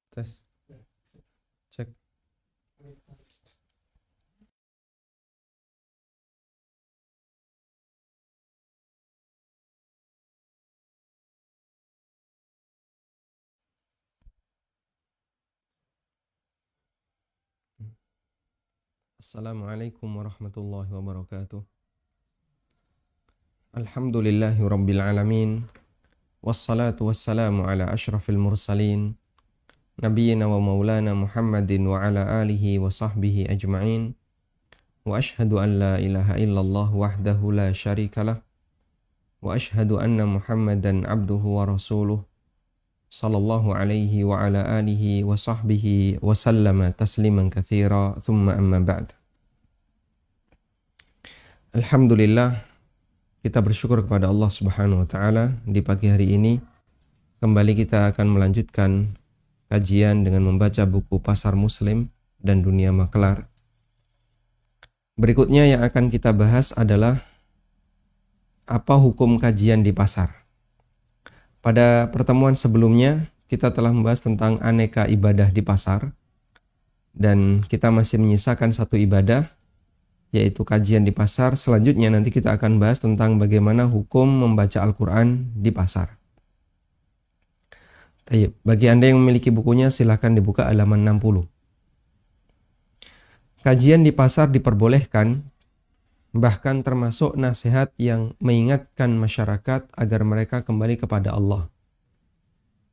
Tes, cek. Assalamualaikum warahmatullahi wabarakatuh. Alhamdulillahi rabbil alamin. Wassalatu wassalamu ala ashrafil mursalin. Nabiyyina wa maulana Muhammadin wa ala alihi wa sahbihi ajma'in. Wa ashhadu an la ilaha illallah wahdahu la syarikalah. Wa ashhadu anna Muhammadan abduhu wa rasuluh. Sallallahu alaihi wa ala alihi wa sahbihi wa sallama tasliman katsira. Thumma amma ba'd. Alhamdulillah, kita bersyukur kepada Allah Subhanahu wa taala di pagi hari ini kembali kita akan melanjutkan kajian dengan membaca buku Pasar Muslim dan Dunia Maklar. Berikutnya yang akan kita bahas adalah apa hukum kajian di pasar. Pada pertemuan sebelumnya kita telah membahas tentang aneka ibadah di pasar dan kita masih menyisakan satu ibadah, yaitu kajian di pasar. Selanjutnya nanti kita akan bahas tentang bagaimana hukum membaca Al-Quran di pasar. Bagi Anda yang memiliki bukunya, silahkan dibuka halaman 60. Kajian di pasar diperbolehkan, bahkan termasuk nasihat yang mengingatkan masyarakat agar mereka kembali kepada Allah.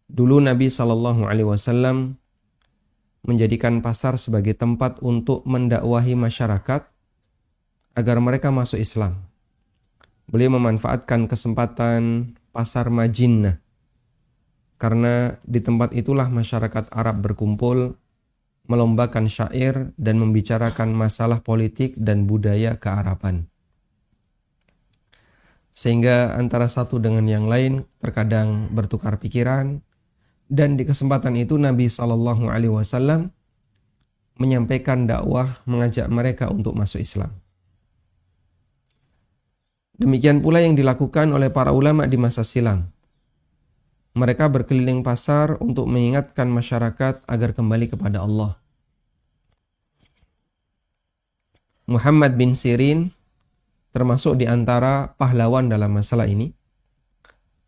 Dulu Nabi SAW menjadikan pasar sebagai tempat untuk mendakwahi masyarakat agar mereka masuk Islam. Beliau memanfaatkan kesempatan pasar Majinnah, karena di tempat itulah masyarakat Arab berkumpul, melombakan syair dan membicarakan masalah politik dan budaya kearaban. Sehingga antara satu dengan yang lain terkadang bertukar pikiran, dan di kesempatan itu Nabi SAW menyampaikan dakwah, mengajak mereka untuk masuk Islam. Demikian pula yang dilakukan oleh para ulama di masa silam. Mereka berkeliling pasar untuk mengingatkan masyarakat agar kembali kepada Allah. Muhammad bin Sirin termasuk di antara pahlawan dalam masalah ini.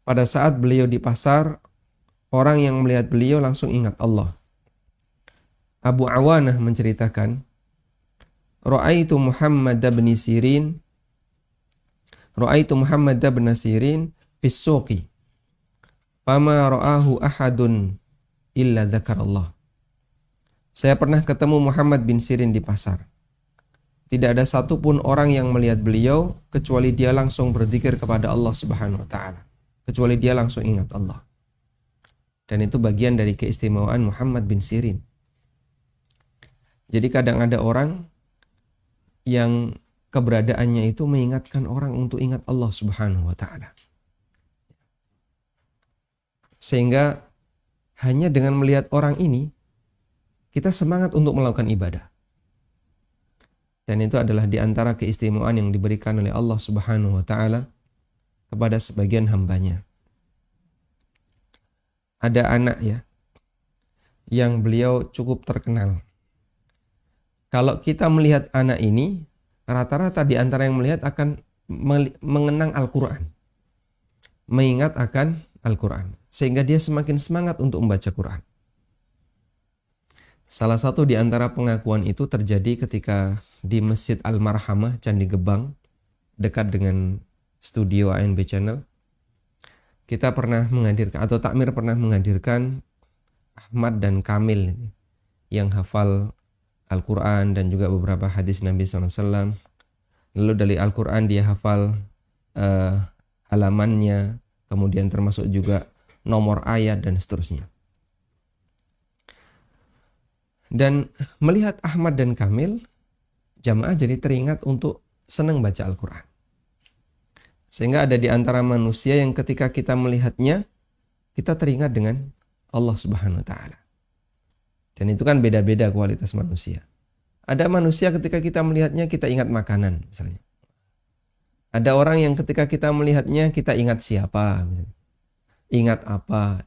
Pada saat beliau di pasar, orang yang melihat beliau langsung ingat Allah. Abu Awanah menceritakan, Ra'aitu Muhammad bin Sirin fis suqi fama ra'ahu ahadun illa dzakarallah. Saya pernah ketemu Muhammad bin Sirin di pasar. Tidak ada satupun orang yang melihat beliau kecuali dia langsung berzikir kepada Allah Subhanahu wa taala. Kecuali dia langsung ingat Allah. Dan itu bagian dari keistimewaan Muhammad bin Sirin. Jadi kadang ada orang yang keberadaannya itu mengingatkan orang untuk ingat Allah Subhanahu wa taala. Sehingga hanya dengan melihat orang ini, kita semangat untuk melakukan ibadah. Dan itu adalah di antara keistimewaan yang diberikan oleh Allah Subhanahu wa taala kepada sebagian hambanya. Ada anak yang beliau cukup terkenal. Kalau kita melihat anak ini, rata-rata di antara yang melihat akan mengenang Al-Quran. Mengingat akan Al-Quran. Sehingga dia semakin semangat untuk membaca Quran. Salah satu di antara pengakuan itu terjadi ketika di Masjid Al-Marhamah, Candi Gebang, dekat dengan studio ANB Channel. Kita pernah menghadirkan, atau Takmir pernah menghadirkan Ahmad dan Kamil yang hafal Al-Quran dan juga beberapa hadis Nabi SAW. Lalu dari Al-Quran dia hafal halamannya, kemudian termasuk juga nomor ayat dan seterusnya. Dan melihat Ahmad dan Kamil, jamaah jadi teringat untuk senang baca Al-Quran. Sehingga ada di antara manusia yang ketika kita melihatnya, kita teringat dengan Allah Subhanahu wa taala. Dan itu kan beda-beda kualitas manusia. Ada manusia ketika kita melihatnya, kita ingat makanan misalnya. Ada orang yang ketika kita melihatnya, kita ingat siapa misalnya. Ingat apa,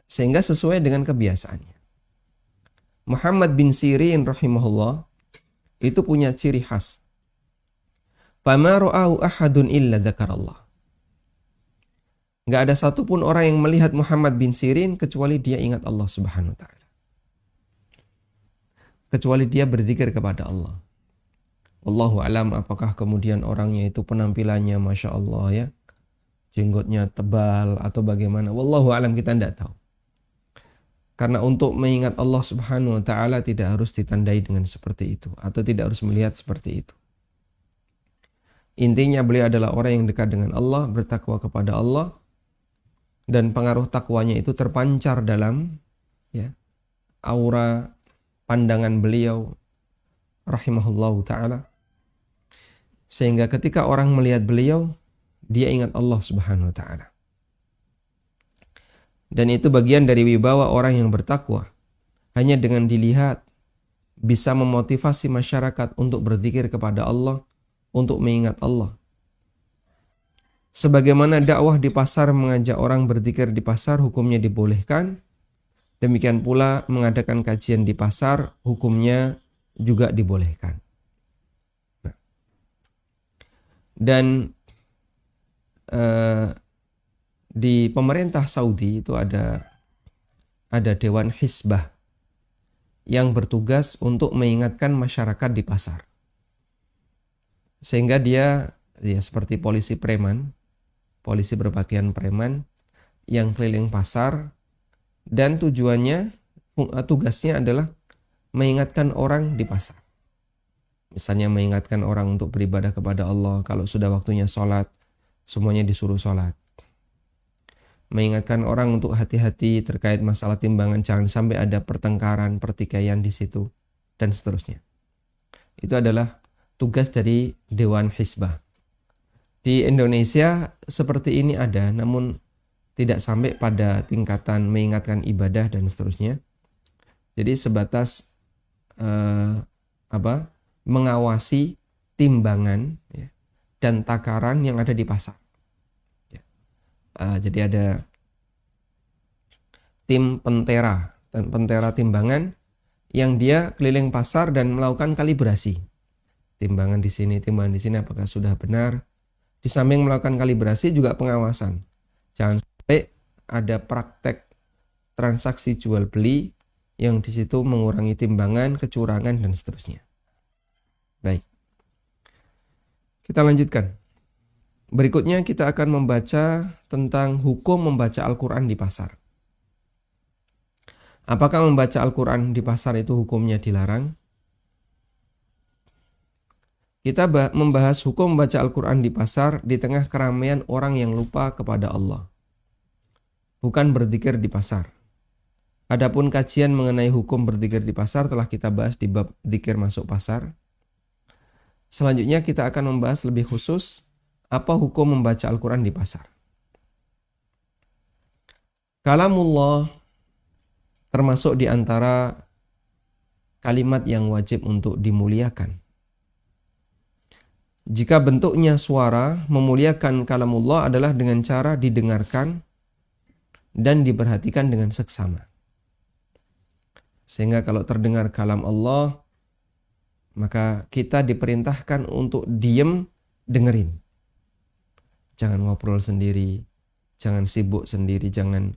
sehingga sesuai dengan kebiasaannya. Muhammad bin Sirin rahimahullah itu punya ciri khas. Fama ra'ahu ahadun illa dzakarallah. Enggak ada satupun orang yang melihat Muhammad bin Sirin kecuali dia ingat Allah Subhanahu wa taala. Kecuali dia berzikir kepada Allah. Wallahu alam, apakah kemudian orangnya itu penampilannya Masya Allah ya, jenggotnya tebal atau bagaimana. Wallahu alam, kita tidak tahu. Karena untuk mengingat Allah Subhanahu wa taala tidak harus ditandai dengan seperti itu, atau tidak harus melihat seperti itu. Intinya beliau adalah orang yang dekat dengan Allah, bertakwa kepada Allah, dan pengaruh takwanya itu terpancar dalam ya, aura pandangan beliau rahimahullahu taala. Sehingga ketika orang melihat beliau, dia ingat Allah Subhanahu wa taala. Dan itu bagian dari wibawa orang yang bertakwa. Hanya dengan dilihat bisa memotivasi masyarakat untuk berzikir kepada Allah, untuk mengingat Allah. Sebagaimana dakwah di pasar mengajak orang berzikir di pasar, hukumnya dibolehkan. Demikian pula mengadakan kajian di pasar, hukumnya juga dibolehkan. Dan di pemerintah Saudi itu ada Dewan Hisbah yang bertugas untuk mengingatkan masyarakat di pasar. Sehingga dia ya seperti polisi preman, polisi berpakaian preman yang keliling pasar, dan tugasnya adalah mengingatkan orang di pasar. Misalnya mengingatkan orang untuk beribadah kepada Allah, kalau sudah waktunya sholat, semuanya disuruh sholat. Mengingatkan orang untuk hati-hati terkait masalah timbangan, jangan sampai ada pertengkaran, pertikaian di situ, dan seterusnya. Itu adalah tugas dari Dewan Hisbah. Di Indonesia seperti ini ada, namun tidak sampai pada tingkatan mengingatkan ibadah dan seterusnya. Jadi sebatas mengawasi timbangan ya, dan takaran yang ada di pasar. Ya. Jadi ada tim pentera timbangan yang dia keliling pasar dan melakukan kalibrasi. Timbangan di sini apakah sudah benar? Di samping melakukan kalibrasi juga pengawasan. Jangan sampai ada praktek transaksi jual beli yang di situ mengurangi timbangan, kecurangan dan seterusnya. Baik. Kita lanjutkan. Berikutnya kita akan membaca tentang hukum membaca Al-Quran di pasar. Apakah membaca Al-Quran di pasar itu hukumnya dilarang? Kita membahas hukum membaca Al-Quran di pasar di tengah keramaian orang yang lupa kepada Allah. Bukan berzikir di pasar. Adapun kajian mengenai hukum berzikir di pasar telah kita bahas di bab zikir masuk pasar. Selanjutnya kita akan membahas lebih khusus apa hukum membaca Al-Quran di pasar. Kalamullah termasuk di antara kalimat yang wajib untuk dimuliakan. Jika bentuknya suara, memuliakan kalamullah adalah dengan cara didengarkan dan diperhatikan dengan seksama. Sehingga kalau terdengar kalam Allah, maka kita diperintahkan untuk diam, dengerin. Jangan ngobrol sendiri, jangan sibuk sendiri, jangan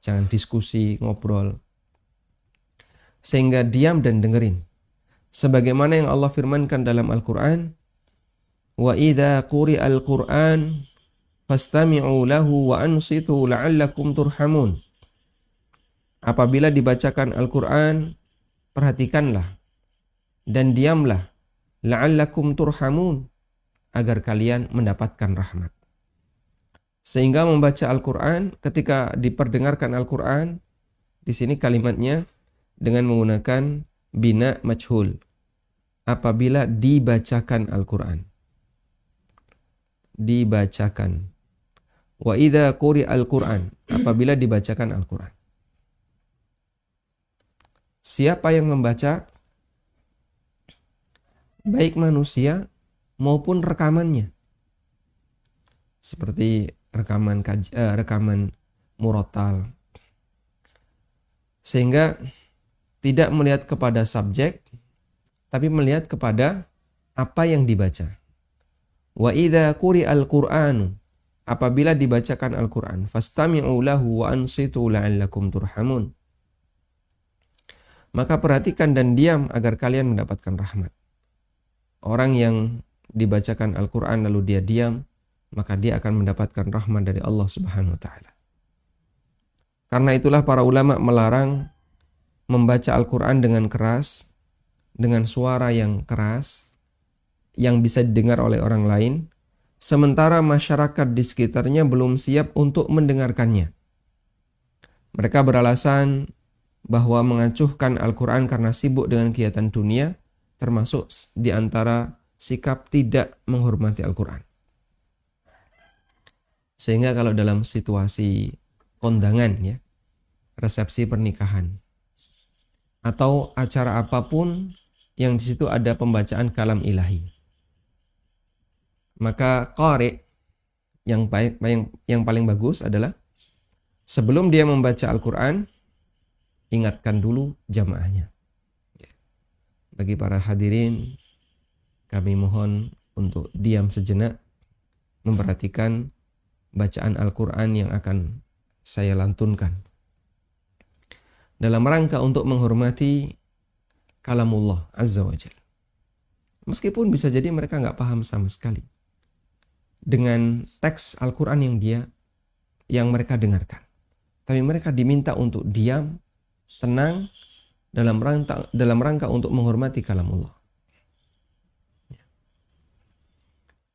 jangan diskusi, ngobrol. Sehingga diam dan dengerin. Sebagaimana yang Allah firmankan dalam Al-Quran, wa idza quri'al Qur'an fastami'u lahu wa ansitu la'allakum turhamun. Apabila dibacakan Al-Quran, perhatikanlah dan diamlah, la'allakum turhamun, agar kalian mendapatkan rahmat. Sehingga membaca Al-Quran, ketika diperdengarkan Al-Quran, di sini kalimatnya dengan menggunakan bina majhul. Apabila dibacakan Al-Quran. Dibacakan. Wa idza quri'al Qur'an, apabila dibacakan Al-Quran. Siapa yang membaca? Baik manusia maupun rekamannya. Seperti rekaman murotal. Sehingga tidak melihat kepada subjek, tapi melihat kepada apa yang dibaca. Wa idza quri'al Qur'anu, apabila dibacakan Al-Qur'an, fastami'u lahu wa ansitu la'allakum turhamun. Maka perhatikan dan diam agar kalian mendapatkan rahmat. Orang yang dibacakan Al-Qur'an lalu dia diam, maka dia akan mendapatkan rahmat dari Allah Subhanahu wa taala. Karena itulah para ulama melarang membaca Al-Qur'an dengan keras, dengan suara yang keras, yang bisa didengar oleh orang lain, sementara masyarakat di sekitarnya belum siap untuk mendengarkannya. Mereka beralasan bahwa mengacuhkan Al-Quran karena sibuk dengan kegiatan dunia, termasuk di antara sikap tidak menghormati Al-Quran. Sehingga kalau dalam situasi kondangan, ya, resepsi pernikahan, atau acara apapun yang di situ ada pembacaan kalam ilahi, maka qari yang paling bagus adalah sebelum dia membaca Al-Quran, ingatkan dulu jamaahnya. Bagi para hadirin, kami mohon untuk diam sejenak, memperhatikan bacaan Al-Quran yang akan saya lantunkan, dalam rangka untuk menghormati kalamullah Azza wa Jalla. Meskipun bisa jadi mereka nggak paham sama sekali dengan teks Al-Quran yang mereka dengarkan. Tapi mereka diminta untuk diam, tenang, dalam rangka untuk menghormati kalamullah.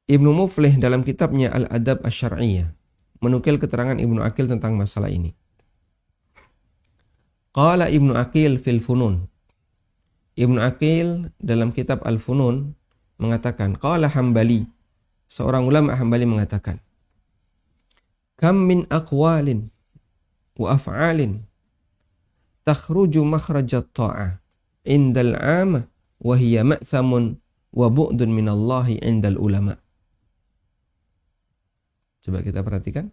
Ibnu Muflih dalam kitabnya Al-Adab Asy-Syar'iyyah menukil keterangan Ibnu Aqil tentang masalah ini. Qala Ibnu Aqil fil Funun. Ibnu Aqil dalam kitab Al-Funun mengatakan, qala Hambali, seorang ulama Hambali mengatakan, kam min aqwalin wa af'alin takhruju makhrajat ta'ah indal 'amah wa hiya ma'thamun wa bu'dun minallahi indal ulama. Coba kita perhatikan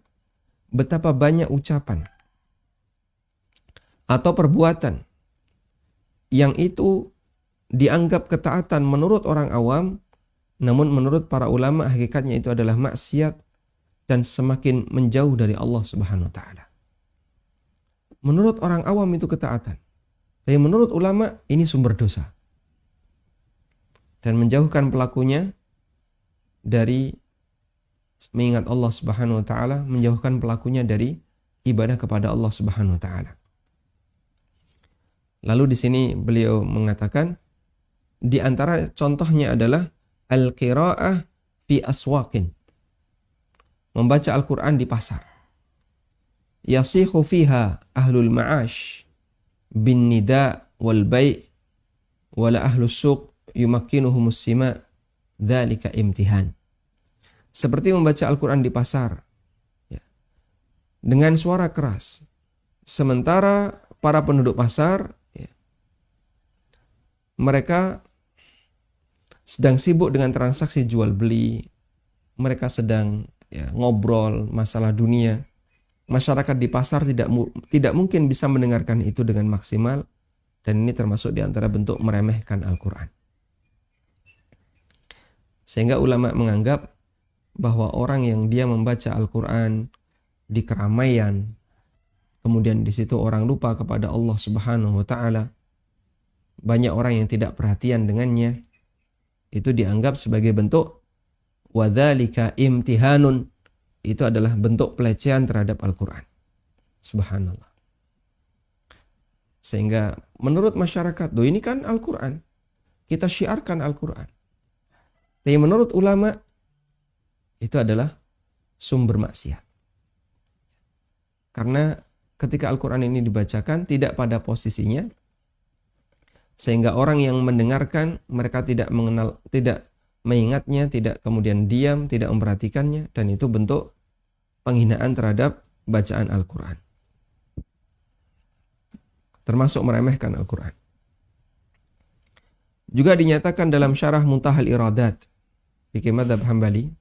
betapa banyak ucapan atau perbuatan yang itu dianggap ketaatan menurut orang awam, namun menurut para ulama hakikatnya itu adalah maksiat dan semakin menjauh dari Allah Subhanahu wa taala. Menurut orang awam itu ketaatan, tapi menurut ulama ini sumber dosa dan menjauhkan pelakunya dari mengingat Allah Subhanahu wa taala, menjauhkan pelakunya dari ibadah kepada Allah Subhanahu wa taala. Lalu di sini beliau mengatakan di antara contohnya adalah al-qiraa'ah fi aswaqin. Membaca Al-Qur'an di pasar. Yasihu fiha ahlul ma'ash bin nida wal bai' wala ahlus suq yumakkinuhumus sima' dzalika imtihan. Seperti membaca Al-Quran di pasar, ya, dengan suara keras. Sementara para penduduk pasar, ya, mereka sedang sibuk dengan transaksi jual beli. Mereka sedang, ya, ngobrol masalah dunia. Masyarakat di pasar tidak mungkin bisa mendengarkan itu dengan maksimal. Dan ini termasuk di antara bentuk meremehkan Al-Quran. Sehingga ulama menganggap bahwa orang yang dia membaca Al-Quran di keramaian, kemudian di situ orang lupa kepada Allah Subhanahu wa taala, banyak orang yang tidak perhatian dengannya, itu dianggap sebagai bentuk wadzalika imtihanun, itu adalah bentuk pelecehan terhadap Al-Quran. Subhanallah. Sehingga menurut masyarakat, ini kan Al-Quran, kita syiarkan Al-Quran. Tapi menurut ulama itu adalah sumber maksiat. Karena ketika Al-Quran ini dibacakan tidak pada posisinya, sehingga orang yang mendengarkan mereka tidak mengenal, tidak mengingatnya, tidak kemudian diam, tidak memperhatikannya, dan itu bentuk penghinaan terhadap bacaan Al-Quran. Termasuk meremehkan Al-Quran. Juga dinyatakan dalam syarah Muntahal Iradat fikih madzhab Hambali,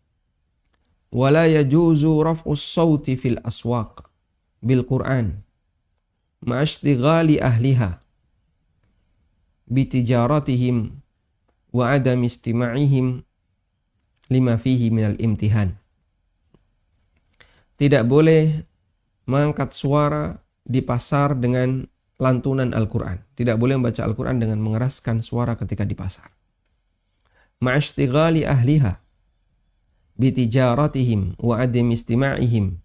wala yajuzu raf'us sauti fil aswaq bil Qur'an ma'ashtighali ahliha bitijaratihim wa adam istima'ihim lima fihi minal imtihan. Tidak boleh mengangkat suara di pasar dengan lantunan Al-Quran. Tidak boleh membaca Al-Quran dengan mengeraskan suara ketika di pasar. Ma'ashtighali ahliha bitijaratihim wa adam istima'ihim.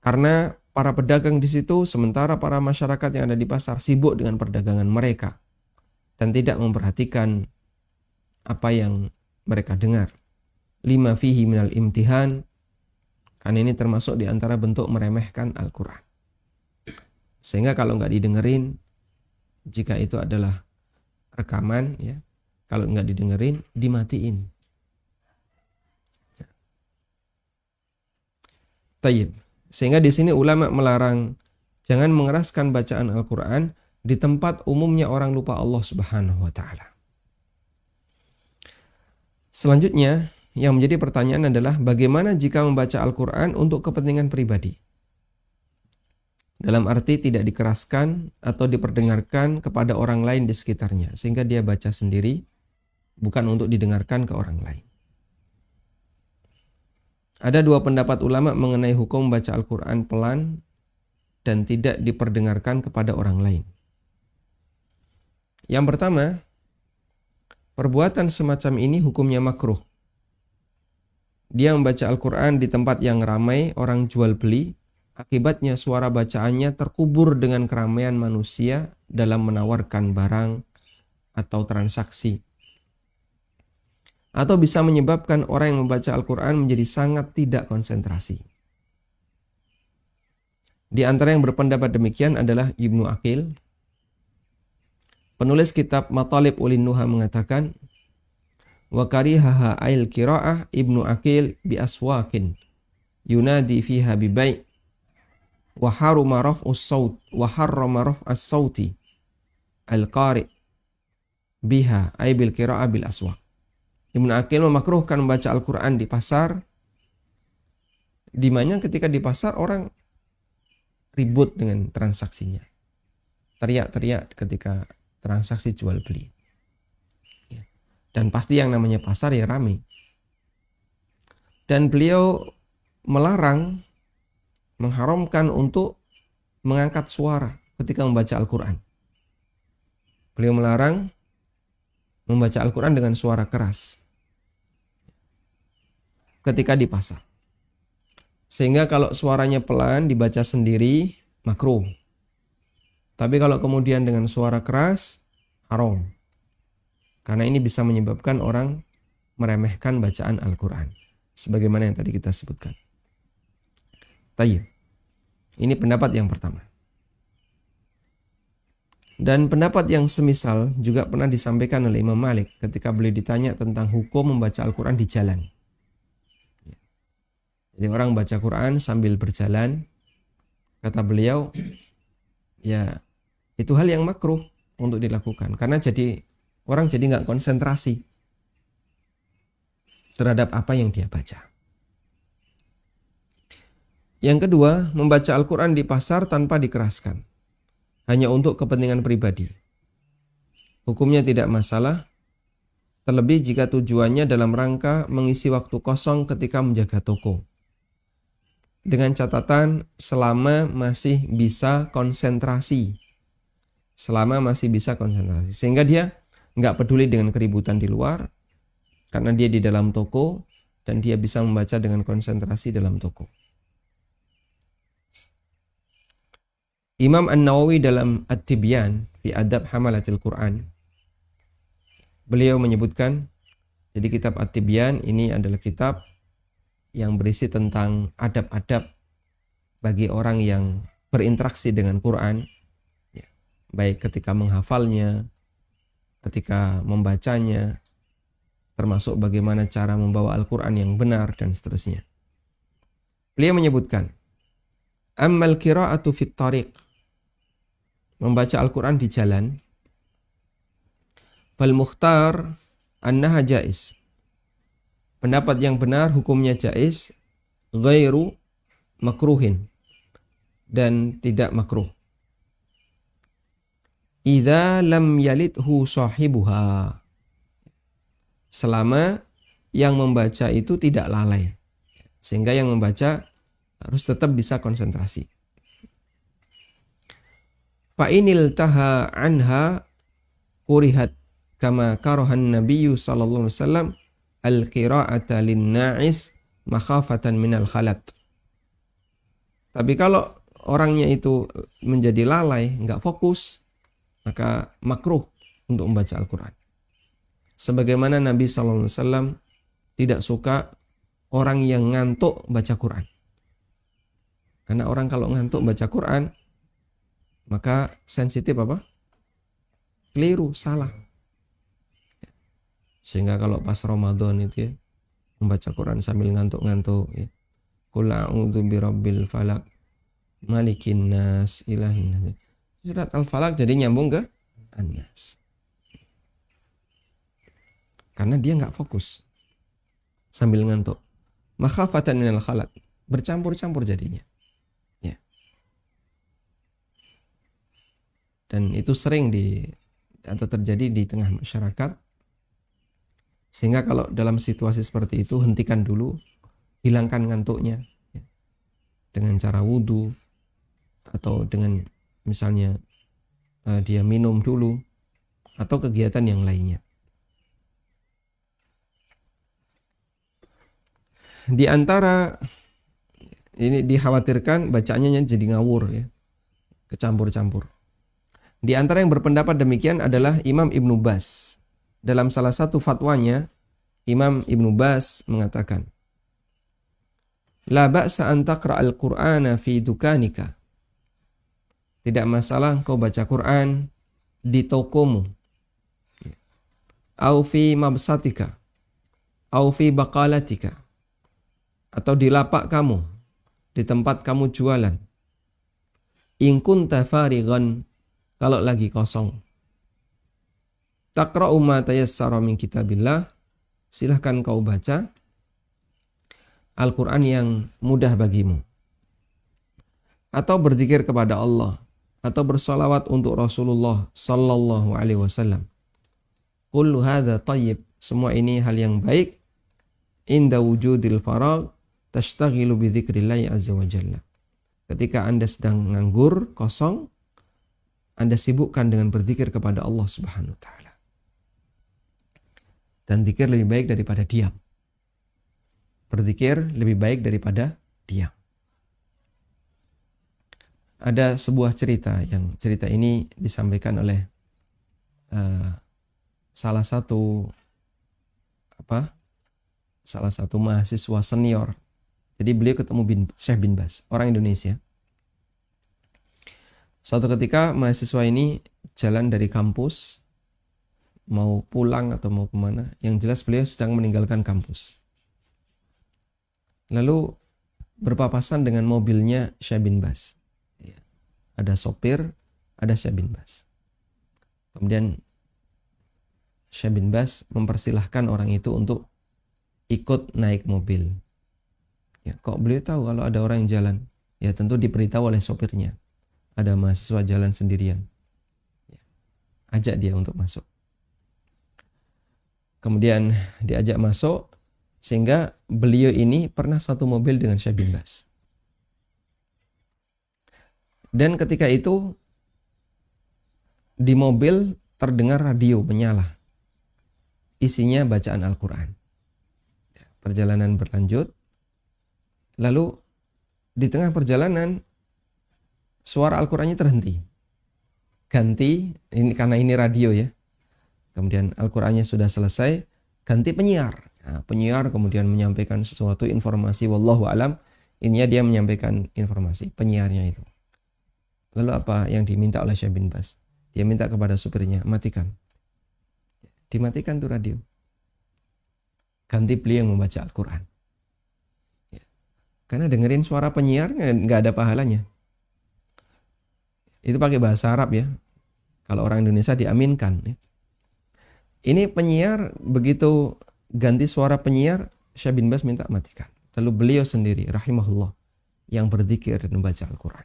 Karena para pedagang di situ, sementara para masyarakat yang ada di pasar sibuk dengan perdagangan mereka dan tidak memperhatikan apa yang mereka dengar. Lima fihi minal imtihan, karena ini termasuk di antara bentuk meremehkan Al-Quran. Sehingga kalau nggak didengerin, jika itu adalah rekaman, ya, kalau nggak didengerin, dimatiin. Tayyib. Sehingga di sini ulama melarang jangan mengeraskan bacaan Al-Quran di tempat umumnya orang lupa Allah Subhanahu wa Ta'ala. Selanjutnya, yang menjadi pertanyaan adalah bagaimana jika membaca Al-Quran untuk kepentingan pribadi? Dalam arti tidak dikeraskan atau diperdengarkan kepada orang lain di sekitarnya, sehingga dia baca sendiri, bukan untuk didengarkan ke orang lain. Ada dua pendapat ulama mengenai hukum membaca Al-Quran pelan dan tidak diperdengarkan kepada orang lain. Yang pertama, perbuatan semacam ini hukumnya makruh. Dia membaca Al-Quran di tempat yang ramai orang jual beli, akibatnya suara bacaannya terkubur dengan keramaian manusia dalam menawarkan barang atau transaksi. Atau bisa menyebabkan orang yang membaca Al-Quran menjadi sangat tidak konsentrasi. Di antara yang berpendapat demikian adalah Ibnu Aqil. Penulis kitab Matalib Ulin Nuha mengatakan, wa karihaha ail qira'ah Ibnu Aqil bi aswakin yunadi fiha bi bai' wa haruma raf'us saut wa harrama raf'as sauti al-qari' biha ay bil qira'ah bil aswaq. Ibnu Aqil memakruhkan membaca Al-Quran di pasar, di mana ketika di pasar orang ribut dengan transaksinya, teriak-teriak ketika transaksi jual beli. Dan pasti yang namanya pasar ya ramai. Dan beliau melarang, mengharamkan untuk mengangkat suara ketika membaca Al-Quran. Beliau melarang membaca Al-Quran dengan suara keras ketika di pasar. Sehingga kalau suaranya pelan dibaca sendiri, makruh. Tapi kalau kemudian dengan suara keras, haram. Karena ini bisa menyebabkan orang meremehkan bacaan Al-Quran. Sebagaimana yang tadi kita sebutkan. Tayyib. Ini pendapat yang pertama. Dan pendapat yang semisal juga pernah disampaikan oleh Imam Malik ketika beliau ditanya tentang hukum membaca Al-Quran di jalan. Jadi orang baca Quran sambil berjalan, kata beliau, ya itu hal yang makruh untuk dilakukan. Karena orang jadi nggak konsentrasi terhadap apa yang dia baca. Yang kedua, membaca Al-Quran di pasar tanpa dikeraskan, hanya untuk kepentingan pribadi. Hukumnya tidak masalah, terlebih jika tujuannya dalam rangka mengisi waktu kosong ketika menjaga toko. Dengan catatan selama masih bisa konsentrasi. Sehingga dia nggak peduli dengan keributan di luar, karena dia di dalam toko dan dia bisa membaca dengan konsentrasi dalam toko. Imam An-Nawawi dalam At-Tibyan fi Adab Hamalatil Quran, beliau menyebutkan, jadi kitab At-Tibyan ini adalah kitab yang berisi tentang adab-adab bagi orang yang berinteraksi dengan Quran, ya, baik ketika menghafalnya, ketika membacanya, termasuk bagaimana cara membawa Al-Quran yang benar dan seterusnya. Beliau menyebutkan, ammal qira'atu fit tariq, membaca Al-Quran di jalan, fal mukhtar annaha jaiz, pendapat yang benar hukumnya jaiz, ghairu makruhin, dan tidak makruh. Idza lam yalidhu sahibuha. Selama yang membaca itu tidak lalai. Sehingga yang membaca harus tetap bisa konsentrasi. Fa inil taha anha kurihat kama karahan nabiyyu sallallahu alaihi wasallam al-qira'ata lin-na'is makhafatan minal khalat. Tapi kalau orangnya itu menjadi lalai, enggak fokus, maka makruh untuk membaca Al-Qur'an. Sebagaimana Nabi sallallahu alaihi wasallam tidak suka orang yang ngantuk baca Quran. Karena orang kalau ngantuk baca Quran, maka sensitif apa? Keliru, salah. Sehingga kalau pas Ramadan itu ya, membaca Quran sambil ngantuk-ngantuk ya. Qul a'udzu birabbil falaq, malikin nas, ilahin nas. Surat Al-Falaq jadi nyambung ke An-Nas. Karena dia nggak fokus sambil ngantuk. Makhafatan minal khalat, bercampur-campur jadinya. Ya. Dan itu sering atau terjadi di tengah masyarakat. Sehingga kalau dalam situasi seperti itu hentikan dulu, hilangkan ngantuknya ya. Dengan cara wudu atau dengan misalnya dia minum dulu atau kegiatan yang lainnya. Di antara ini dikhawatirkan bacaannya jadi ngawur ya, kecampur-campur. Di antara yang berpendapat demikian adalah Imam Ibnu Baz. Dalam salah satu fatwanya, Imam Ibnu Baz mengatakan, La ba'sa an taqra'al Qur'ana fi dukanika. Tidak masalah engkau baca Quran di tokomu. Au fi mabsatika. Au fi baqalatika. Atau di lapak kamu, di tempat kamu jualan. In kunta farighan, kalau lagi kosong. Taqra'u ma tayassara min kitabillah, silahkan kau baca Al-Quran yang mudah bagimu. Atau berzikir kepada Allah, atau bersolawat untuk Rasulullah sallallahu alaihi wasallam. Kullu hadza thayyib, semua ini hal yang baik. Inda wujudil faragh tashtaghilu bi dzikrillahi azza wa jalla. Ketika Anda sedang nganggur, kosong, Anda sibukkan dengan berzikir kepada Allah Subhanahu wa taala. Dan zikir lebih baik daripada diam. Berzikir lebih baik daripada diam. Ada sebuah cerita ini disampaikan oleh salah satu mahasiswa senior. Jadi beliau ketemu Syekh bin Baz, orang Indonesia. Suatu ketika mahasiswa ini jalan dari kampus, mau pulang atau mau kemana. Yang jelas beliau sedang meninggalkan kampus. Lalu berpapasan dengan mobilnya Syekh bin Baz. Ada sopir, ada Syekh bin Baz. Kemudian Syekh bin Baz mempersilahkan orang itu untuk ikut naik mobil. Ya, kok beliau tahu kalau ada orang yang jalan? Ya tentu diberitahu oleh sopirnya. Ada mahasiswa jalan sendirian. Ya, ajak dia untuk masuk. Kemudian diajak masuk, sehingga beliau ini pernah satu mobil dengan Syekh bin Baz. Dan ketika itu di mobil terdengar radio menyala. Isinya bacaan Al-Quran. Perjalanan berlanjut. Lalu di tengah perjalanan suara Al-Qurannya terhenti. Ganti, ini karena ini radio ya. Kemudian Al-Qurannya sudah selesai, ganti penyiar. Nah, penyiar kemudian menyampaikan sesuatu informasi, wallahu alam, ininya dia menyampaikan informasi, penyiarnya itu. Lalu apa yang diminta oleh Syekh bin Baz? Dia minta kepada supirnya, matikan. Dimatikan tuh radio. Ganti beliau yang membaca Al-Quran. Ya. Karena dengerin suara penyiar nggak ada pahalanya. Itu pakai bahasa Arab ya. Kalau orang Indonesia diaminkan. Ya. Ini penyiar begitu ganti suara penyiar, Syekh bin Baz minta matikan. Lalu beliau sendiri, rahimahullah, yang berzikir dan membaca Al-Quran.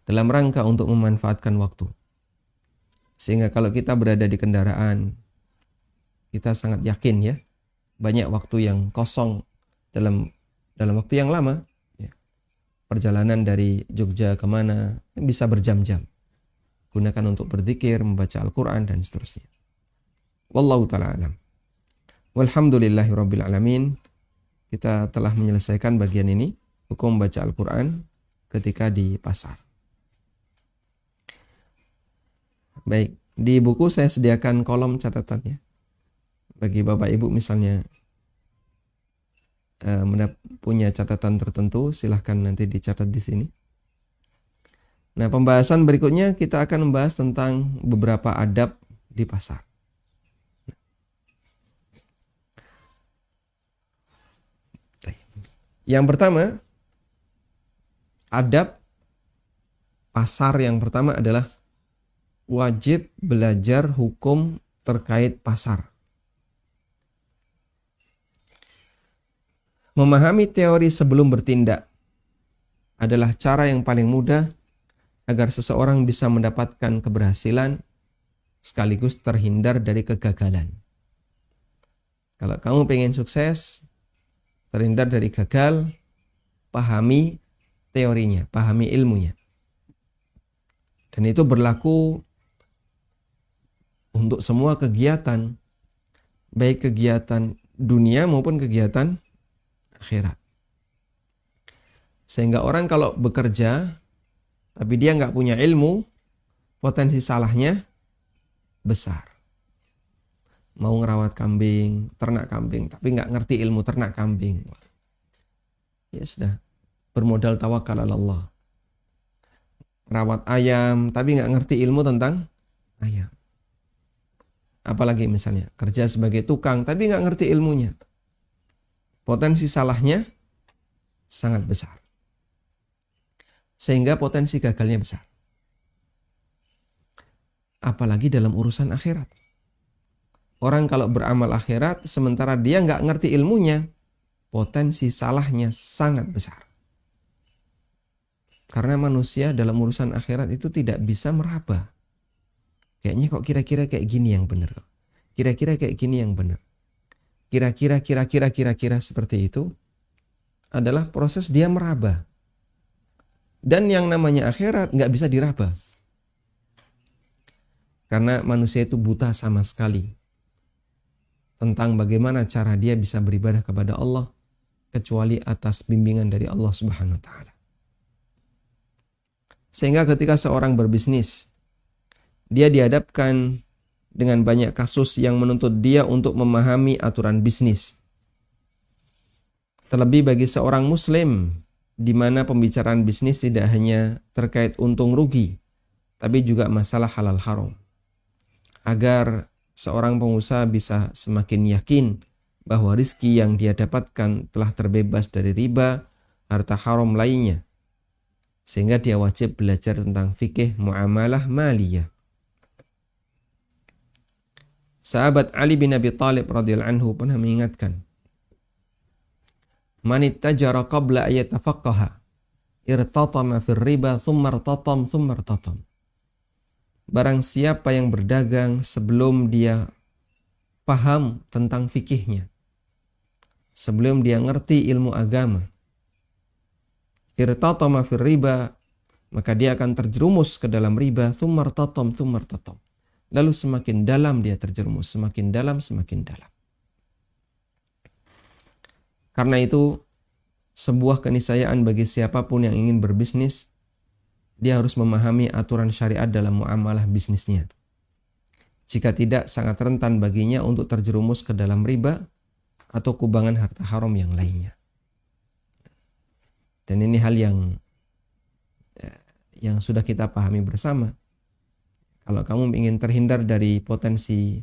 dalam rangka untuk memanfaatkan waktu. Sehingga kalau kita berada di kendaraan, kita sangat yakin ya, banyak waktu yang kosong dalam waktu yang lama. Ya. Perjalanan dari Jogja kemana bisa berjam-jam. Gunakan untuk berzikir, membaca Al-Quran, dan seterusnya. Wallahu ta'ala alam. Walhamdulillahirabbil alamin. Kita telah menyelesaikan bagian ini, hukum membaca Al-Quran ketika di pasar. Baik, di buku saya sediakan kolom catatannya. Bagi Bapak Ibu misalnya punya catatan tertentu, silahkan nanti dicatat di sini. Nah, pembahasan berikutnya kita akan membahas tentang beberapa adab di pasar. Yang pertama, adab pasar yang pertama adalah wajib belajar hukum terkait pasar. Memahami teori sebelum bertindak adalah cara yang paling mudah agar seseorang bisa mendapatkan keberhasilan sekaligus terhindar dari kegagalan. Kalau kamu pengen sukses, terhindar dari gagal, pahami teorinya, pahami ilmunya. Dan itu berlaku untuk semua kegiatan, baik kegiatan dunia maupun kegiatan akhirat. Sehingga orang kalau bekerja, tapi dia nggak punya ilmu, potensi salahnya besar. Mau ngerawat kambing, ternak kambing, tapi nggak ngerti ilmu ternak kambing. Ya sudah, bermodal tawakal ala Allah. Rawat ayam, tapi nggak ngerti ilmu tentang ayam. Apalagi misalnya, kerja sebagai tukang, tapi nggak ngerti ilmunya. Potensi salahnya sangat besar. Sehingga potensi gagalnya besar. Apalagi dalam urusan akhirat. Orang kalau beramal akhirat, sementara dia nggak ngerti ilmunya, potensi salahnya sangat besar. Karena manusia dalam urusan akhirat itu tidak bisa meraba. Kayaknya kok kira-kira kayak gini yang benar. Kira-kira kayak gini yang benar. Kira-kira seperti itu adalah proses dia meraba. Dan yang namanya akhirat nggak bisa diraba. Karena manusia itu buta sama sekali tentang bagaimana cara dia bisa beribadah kepada Allah kecuali atas bimbingan dari Allah Subhanahu wa taala. Sehingga ketika seorang berbisnis, dia dihadapkan dengan banyak kasus yang menuntut dia untuk memahami aturan bisnis. Terlebih bagi seorang muslim, di mana pembicaraan bisnis tidak hanya terkait untung rugi, tapi juga masalah halal haram. Agar seorang pengusaha bisa semakin yakin bahwa rizki yang dia dapatkan telah terbebas dari riba, harta haram lainnya. Sehingga dia wajib belajar tentang fikih muamalah maliyah. Sahabat Ali bin Abi Thalib radhiyallahu anhu pernah mengingatkan, "Man ittajara qabla ayatafaqqaha, irtatama fir riba thumma irtatam." Barang siapa yang berdagang sebelum dia paham tentang fikihnya, sebelum dia ngerti ilmu agama, irtatama fir riba, maka dia akan terjerumus ke dalam riba, thumma irtatam. Lalu semakin dalam dia terjerumus, semakin dalam. Karena itu, sebuah keniscayaan bagi siapapun yang ingin berbisnis, dia harus memahami aturan syariat dalam muamalah bisnisnya. Jika tidak, sangat rentan baginya untuk terjerumus ke dalam riba atau kubangan harta haram yang lainnya. Dan ini hal yang sudah kita pahami bersama. Kalau kamu ingin terhindar dari potensi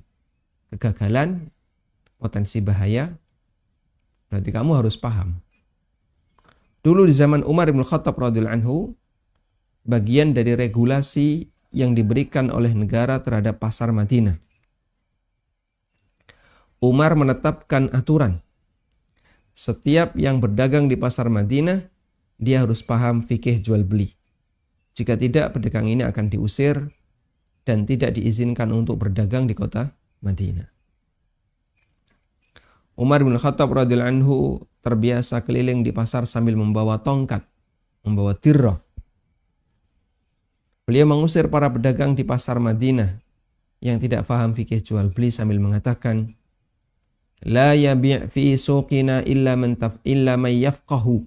kegagalan, potensi bahaya, berarti kamu harus paham. Dulu di zaman Umar bin Khattab radhiyallahu anhu, bagian dari regulasi yang diberikan oleh negara terhadap pasar Madinah. Umar menetapkan aturan. Setiap yang berdagang di pasar Madinah, dia harus paham fikih jual beli. Jika tidak, pedagang ini akan diusir dan tidak diizinkan untuk berdagang di kota Madinah. Umar bin Khattab radhiyallahu anhu terbiasa keliling di pasar sambil membawa tongkat, membawa tirrah. Beliau mengusir para pedagang di pasar Madinah yang tidak faham fikih jual beli sambil mengatakan, "La yabi' fi suqina illa man yafqahu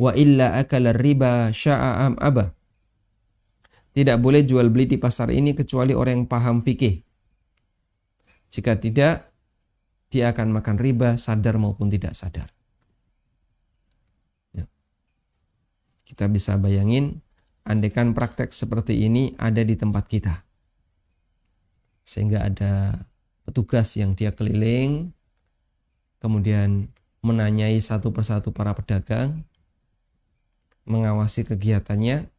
wa illa akala riba sya'a am aba." Tidak boleh jual beli di pasar ini kecuali orang yang paham fikih. Jika tidak, dia akan makan riba sadar maupun tidak sadar. Ya. Kita bisa bayangin, andaikan praktek seperti ini ada di tempat kita. Sehingga ada petugas yang dia keliling, kemudian menanyai satu persatu para pedagang, mengawasi kegiatannya.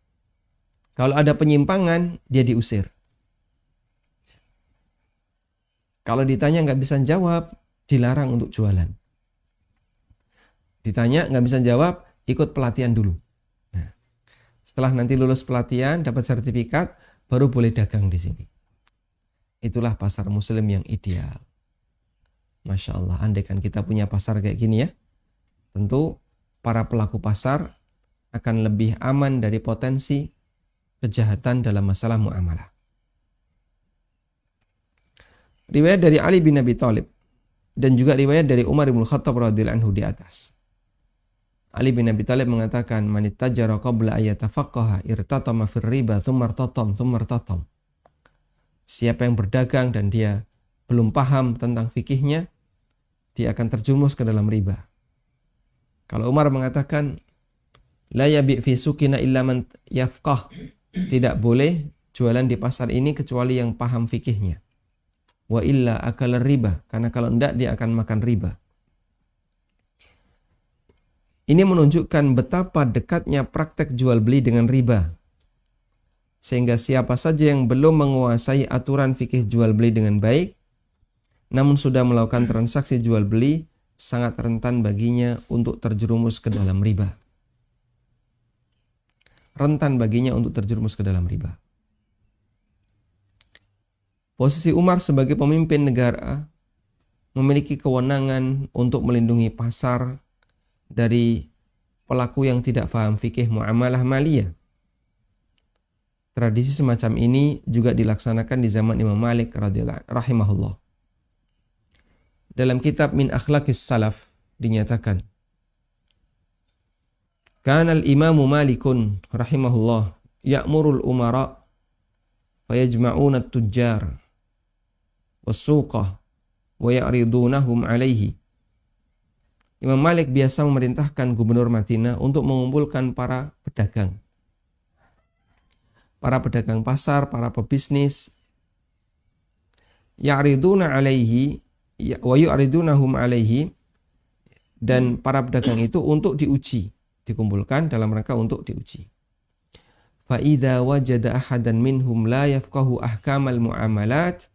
Kalau ada penyimpangan, dia diusir. Kalau ditanya nggak bisa jawab, dilarang untuk jualan. Ditanya nggak bisa jawab, ikut pelatihan dulu. Nah, setelah nanti lulus pelatihan, dapat sertifikat, baru boleh dagang di sini. Itulah pasar muslim yang ideal. Masya Allah, andaikan kita punya pasar kayak gini ya, tentu para pelaku pasar akan lebih aman dari potensi kejahatan dalam masalah muamalah. Riwayat dari Ali bin Abi Thalib dan juga riwayat dari Umar bin Khattab radhiyallahu anhu di atas. Ali bin Abi Thalib mengatakan, "Man ittajara qabla ayatafaqaha irtatama fir riba tsumma irtatam." Siapa yang berdagang dan dia belum paham tentang fikihnya, dia akan terjumus ke dalam riba. Kalau Umar mengatakan, "La yabi' fi suqina illa man yafqah." Tidak boleh jualan di pasar ini kecuali yang paham fikihnya. Wa illa akala riba, karena kalau enggak dia akan makan riba. Ini menunjukkan betapa dekatnya praktek jual beli dengan riba. Sehingga siapa saja yang belum menguasai aturan fikih jual beli dengan baik, namun sudah melakukan transaksi jual beli, sangat rentan baginya untuk terjerumus ke dalam riba. Rentan baginya untuk terjerumus ke dalam riba. Posisi Umar sebagai pemimpin negara memiliki kewenangan untuk melindungi pasar dari pelaku yang tidak paham fikih muamalah maliyah. Tradisi semacam ini juga dilaksanakan di zaman Imam Malik rahimahullah. Dalam kitab Min Akhlaqis Salaf dinyatakan, "Kana al-Imamu Malikun rahimahullah ya'murul umara fayajma'una at-tujjar was-suqah wa ya'ridunahum 'alaihi." Imam Malik biasa memerintahkan gubernur Madinah untuk mengumpulkan para pedagang pasar, para pebisnis, ya'riduna 'alaihi wa yu'ridunahum 'alaihi, dan para pedagang itu untuk diuji, dikumpulkan dalam rangka untuk diuji. Fa idza wajada ahadan minhum la yafqahu ahkamal muamalat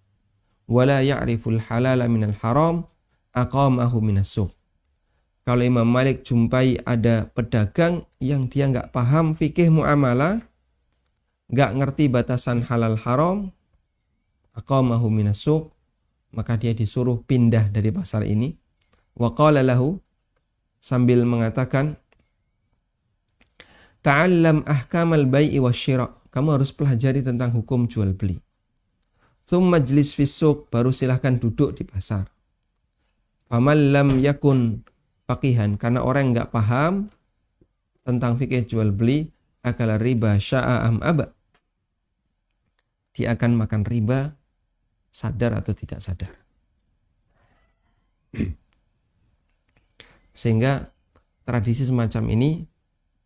wa la ya'riful halala minal haram aqamahu minas suq. Kalau Imam Malik jumpai ada pedagang yang dia nggak paham fikih muamalah, nggak ngerti batasan halal haram, aqamahu minas suq, maka dia disuruh pindah dari pasar ini. Wa qala lahu, sambil mengatakan, "Ta'allam ahkamal bai'i wasyira." Kamu harus pelajari tentang hukum jual beli. Tsumma jlis fis suq, baru silahkan duduk di pasar. Faman lam yakun faqihan, karena orang enggak paham tentang fikih jual beli, akala riba sya'a am aba. Dia akan makan riba sadar atau tidak sadar. Sehingga tradisi semacam ini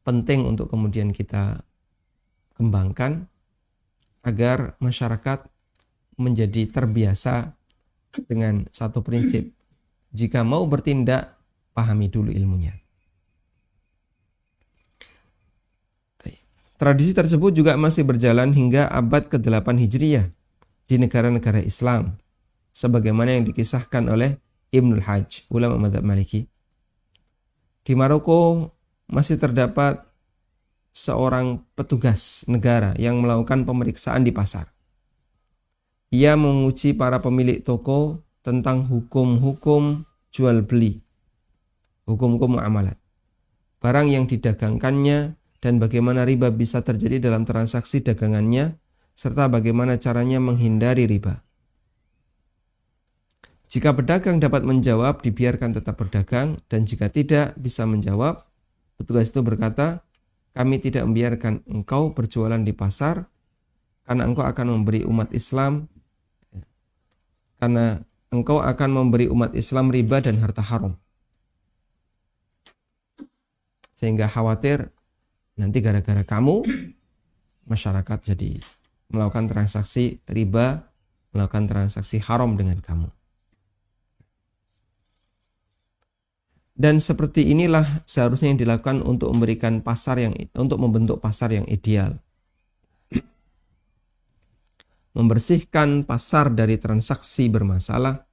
penting untuk kemudian kita kembangkan agar masyarakat menjadi terbiasa dengan satu prinsip. Jika mau bertindak, pahami dulu ilmunya. Tradisi tersebut juga masih berjalan hingga abad ke-8 Hijriyah di negara-negara Islam, sebagaimana yang dikisahkan oleh Ibnul Hajj, ulama mazhab Maliki. Di Maroko masih terdapat seorang petugas negara yang melakukan pemeriksaan di pasar. Ia menguji para pemilik toko tentang hukum-hukum jual beli, hukum-hukum muamalat, barang yang didagangkannya dan bagaimana riba bisa terjadi dalam transaksi dagangannya, serta bagaimana caranya menghindari riba. Jika pedagang dapat menjawab, dibiarkan tetap berdagang, dan jika tidak bisa menjawab, petugas itu berkata, kami tidak membiarkan engkau berjualan di pasar karena engkau akan memberi umat Islam riba dan harta haram. Sehingga khawatir nanti gara-gara kamu masyarakat jadi melakukan transaksi riba, melakukan transaksi haram dengan kamu. Dan seperti inilah seharusnya yang dilakukan untuk membentuk pasar yang ideal. Membersihkan pasar dari transaksi bermasalah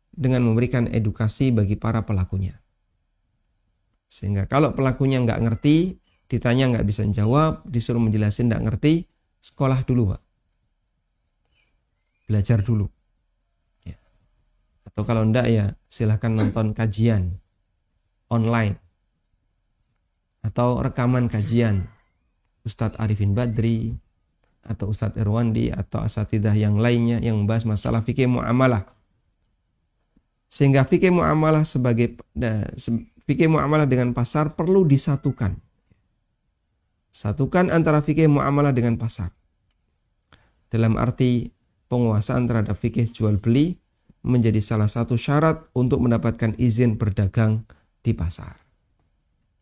dengan memberikan edukasi bagi para pelakunya. Sehingga kalau pelakunya nggak ngerti, ditanya nggak bisa jawab, disuruh menjelasin nggak ngerti, sekolah dulu, Pak. Belajar dulu. Ya. Atau kalau enggak ya silahkan nonton kajian online atau rekaman kajian Ustadz Arifin Badri atau Ustadz Irwandi atau asatidah yang lainnya yang membahas masalah fikih muamalah. Sehingga fikih muamalah dengan pasar perlu disatukan. Satukan antara fikih muamalah dengan pasar. Dalam arti penguasaan terhadap fikih jual beli menjadi salah satu syarat untuk mendapatkan izin berdagang di pasar.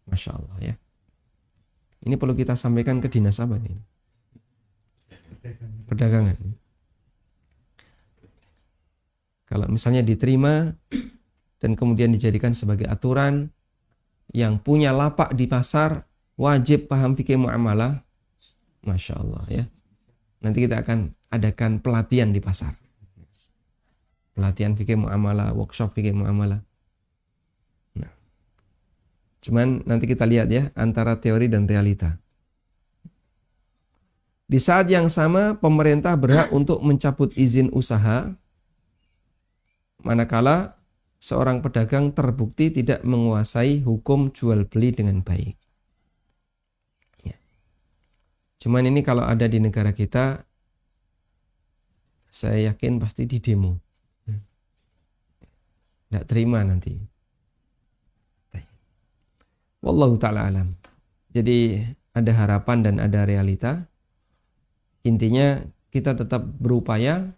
Masya Allah ya. Ini perlu kita sampaikan ke dinas apa ini? Perdagangan. Kalau misalnya diterima dan kemudian dijadikan sebagai aturan, yang punya lapak di pasar wajib paham fikih muamalah. Masya Allah ya. Nanti kita akan adakan pelatihan di pasar. Pelatihan fikih muamalah, workshop fikih muamalah. Cuman nanti kita lihat ya antara teori dan realita. Di saat yang sama pemerintah berhak untuk mencabut izin usaha manakala seorang pedagang terbukti tidak menguasai hukum jual beli dengan baik. Ya. Cuman ini kalau ada di negara kita, saya yakin pasti di demo. Nggak terima nanti. Wallahu ta'ala alam. Jadi ada harapan dan ada realita. Intinya kita tetap berupaya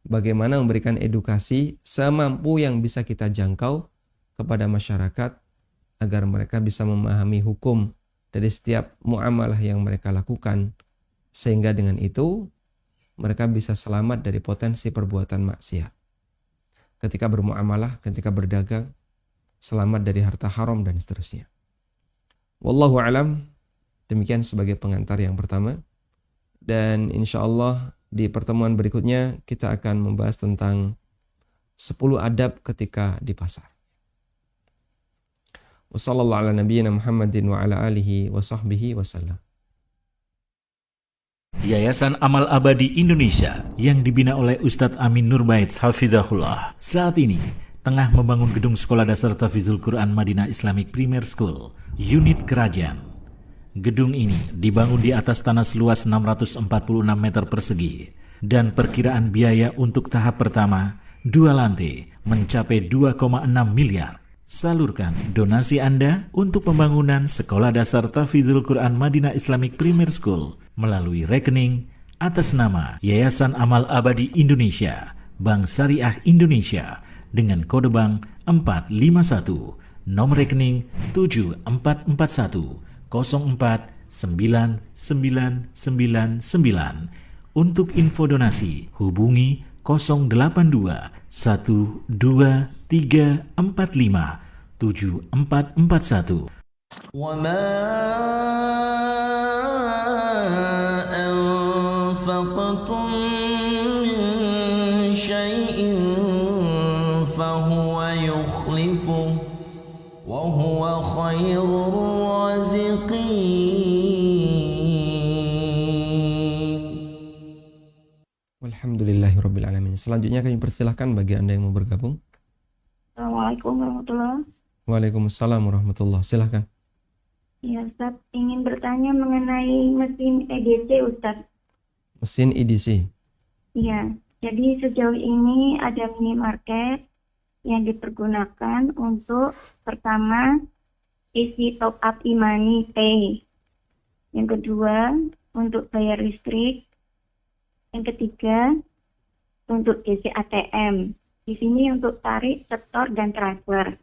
bagaimana memberikan edukasi semampu yang bisa kita jangkau kepada masyarakat agar mereka bisa memahami hukum dari setiap muamalah yang mereka lakukan, sehingga dengan itu mereka bisa selamat dari potensi perbuatan maksiat. Ketika bermuamalah, ketika berdagang, selamat dari harta haram dan seterusnya. Wallahu alam, demikian sebagai pengantar yang pertama. Dan insya Allah di pertemuan berikutnya kita akan membahas tentang 10 adab ketika di pasar. Wassallallahu ala nabiyyina Muhammadin wa ala alihi wa sahbihi wasallam. Yayasan Amal Abadi Indonesia yang dibina oleh Ustadz Amin Nurbaits Hafizahullah saat ini tengah membangun gedung Sekolah Dasar Tahfidzul Quran Madinah Islamic Premier School, unit Kerajaan. Gedung ini dibangun di atas tanah seluas 646 meter persegi dan perkiraan biaya untuk tahap pertama 2 lantai mencapai 2,6 miliar. Salurkan donasi Anda untuk pembangunan Sekolah Dasar Tahfidzul Quran Madinah Islamic Premier School melalui rekening atas nama Yayasan Amal Abadi Indonesia, Bank Syariah Indonesia dengan kode bank 451, nomor rekening 7441049999. Untuk info donasi hubungi 082 12345 7441. وما أنفقتم من شيء فهو يخلفه وهو خير الرازقين Alhamdulillahirabbil alamin. Selanjutnya kami persilahkan bagi Anda yang mau bergabung. Assalamualaikum warahmatullahi. Waalaikumsalam warahmatullahi. Silahkan. Ya, Ustaz, ingin bertanya mengenai mesin EDC, Ustaz. Mesin EDC. Iya, jadi sejauh ini ada minimarket yang dipergunakan untuk pertama isi top up e-money pay. Yang kedua, untuk bayar listrik. Yang ketiga, untuk GC ATM. Di sini untuk tarik, setor, dan transfer.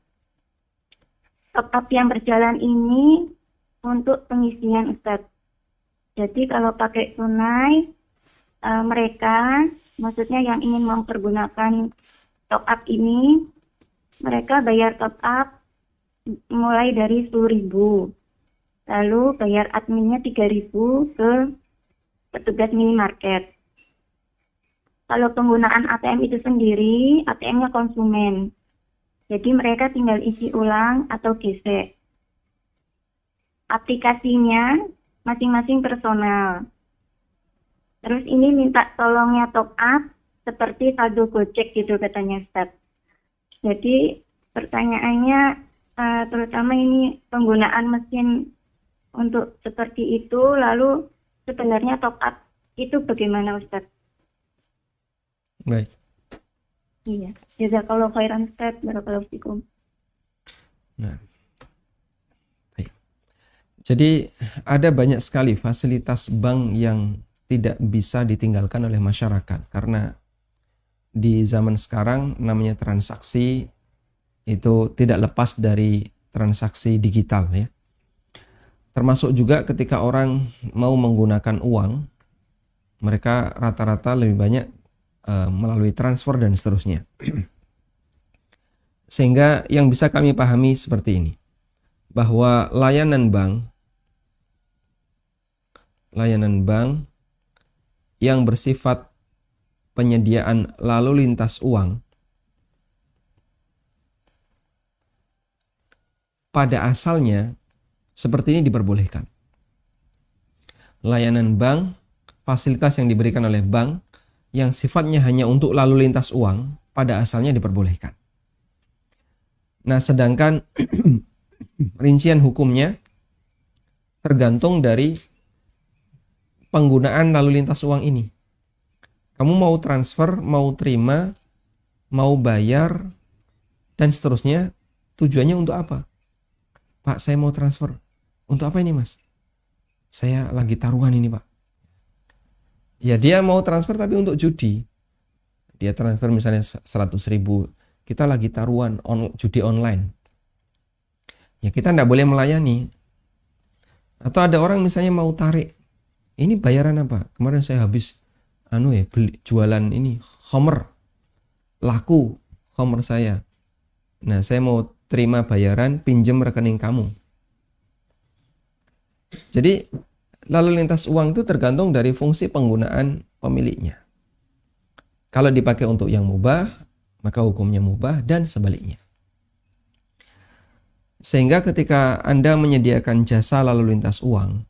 Top up yang berjalan ini untuk pengisian, Ustaz. Jadi kalau pakai tunai, mereka, maksudnya yang ingin mempergunakan top up ini, mereka bayar top up mulai dari 10.000. Lalu bayar adminnya 3.000 ke petugas minimarket. Kalau penggunaan ATM itu sendiri, ATM-nya konsumen. Jadi mereka tinggal isi ulang atau gesek. Aplikasinya masing-masing personal. Terus ini minta tolongnya top up seperti saldo Gojek gitu katanya Ustaz. Jadi pertanyaannya terutama ini penggunaan mesin untuk seperti itu, lalu sebenarnya top up itu bagaimana Ustaz? Baik. Iya, jazakallahu khairan Ustaz, barakallahu fikum. Nah. Baik. Jadi ada banyak sekali fasilitas bank yang tidak bisa ditinggalkan oleh masyarakat karena di zaman sekarang namanya transaksi itu tidak lepas dari transaksi digital ya. Termasuk juga ketika orang mau menggunakan uang, mereka rata-rata lebih banyak melalui transfer dan seterusnya. Sehingga yang bisa kami pahami seperti ini, bahwa layanan bank yang bersifat penyediaan lalu lintas uang pada asalnya seperti ini diperbolehkan. Layanan bank, fasilitas yang diberikan oleh bank yang sifatnya hanya untuk lalu lintas uang pada asalnya diperbolehkan. Nah, sedangkan rincian hukumnya tergantung dari penggunaan lalu lintas uang ini. Kamu mau transfer, mau terima, mau bayar, dan seterusnya, tujuannya untuk apa? Pak, saya mau transfer. Untuk apa ini, Mas? Saya lagi taruhan ini, Pak. Ya, dia mau transfer tapi untuk judi. Dia transfer misalnya 100.000. Kita lagi taruhan judi online. Ya, kita tidak boleh melayani. Atau ada orang misalnya mau tarik. Ini bayaran apa? Kemarin saya habis beli jualan ini Homer. Laku Homer saya. Nah, saya mau terima bayaran, pinjam rekening kamu. Jadi lalu lintas uang itu tergantung dari fungsi penggunaan pemiliknya. Kalau dipakai untuk yang mubah, maka hukumnya mubah dan sebaliknya. Sehingga ketika Anda menyediakan jasa lalu lintas uang,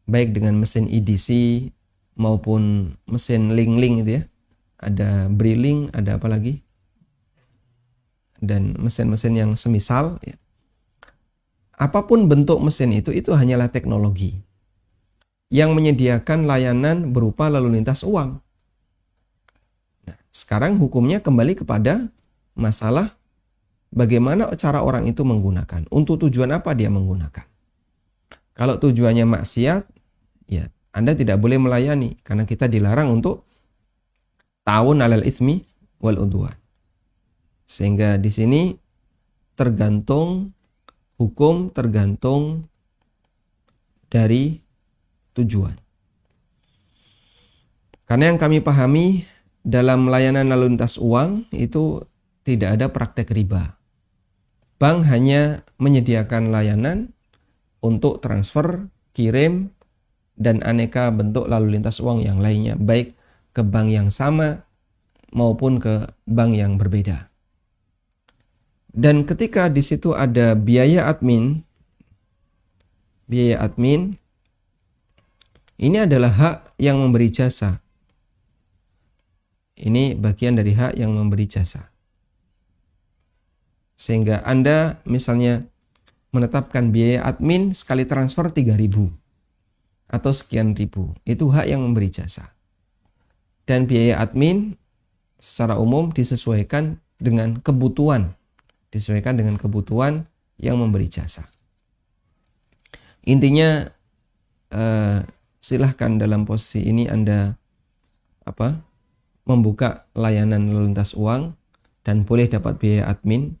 baik dengan mesin EDC maupun mesin link-link itu ya, ada Brilink, ada apa lagi? Dan mesin-mesin yang semisal ya. Apapun bentuk mesin itu hanyalah teknologi yang menyediakan layanan berupa lalu lintas uang. Nah, sekarang hukumnya kembali kepada masalah bagaimana cara orang itu menggunakan. Untuk tujuan apa dia menggunakan. Kalau tujuannya maksiat, ya Anda tidak boleh melayani karena kita dilarang untuk ta'awun 'alal itsmi wal 'udwan. Sehingga di sini hukum tergantung dari tujuan. Karena yang kami pahami dalam layanan lalu lintas uang itu tidak ada praktek riba. Bank hanya menyediakan layanan untuk transfer, kirim, dan aneka bentuk lalu lintas uang yang lainnya, baik ke bank yang sama maupun ke bank yang berbeda. Dan ketika di situ ada biaya admin ini adalah hak yang memberi jasa. Ini bagian dari hak yang memberi jasa. Sehingga Anda misalnya menetapkan biaya admin sekali transfer 3.000 atau sekian ribu. Itu hak yang memberi jasa. Dan biaya admin secara umum disesuaikan dengan kebutuhan. Disesuaikan dengan kebutuhan yang memberi jasa. Intinya silahkan dalam posisi ini Anda membuka layanan lalu lintas uang dan boleh dapat biaya admin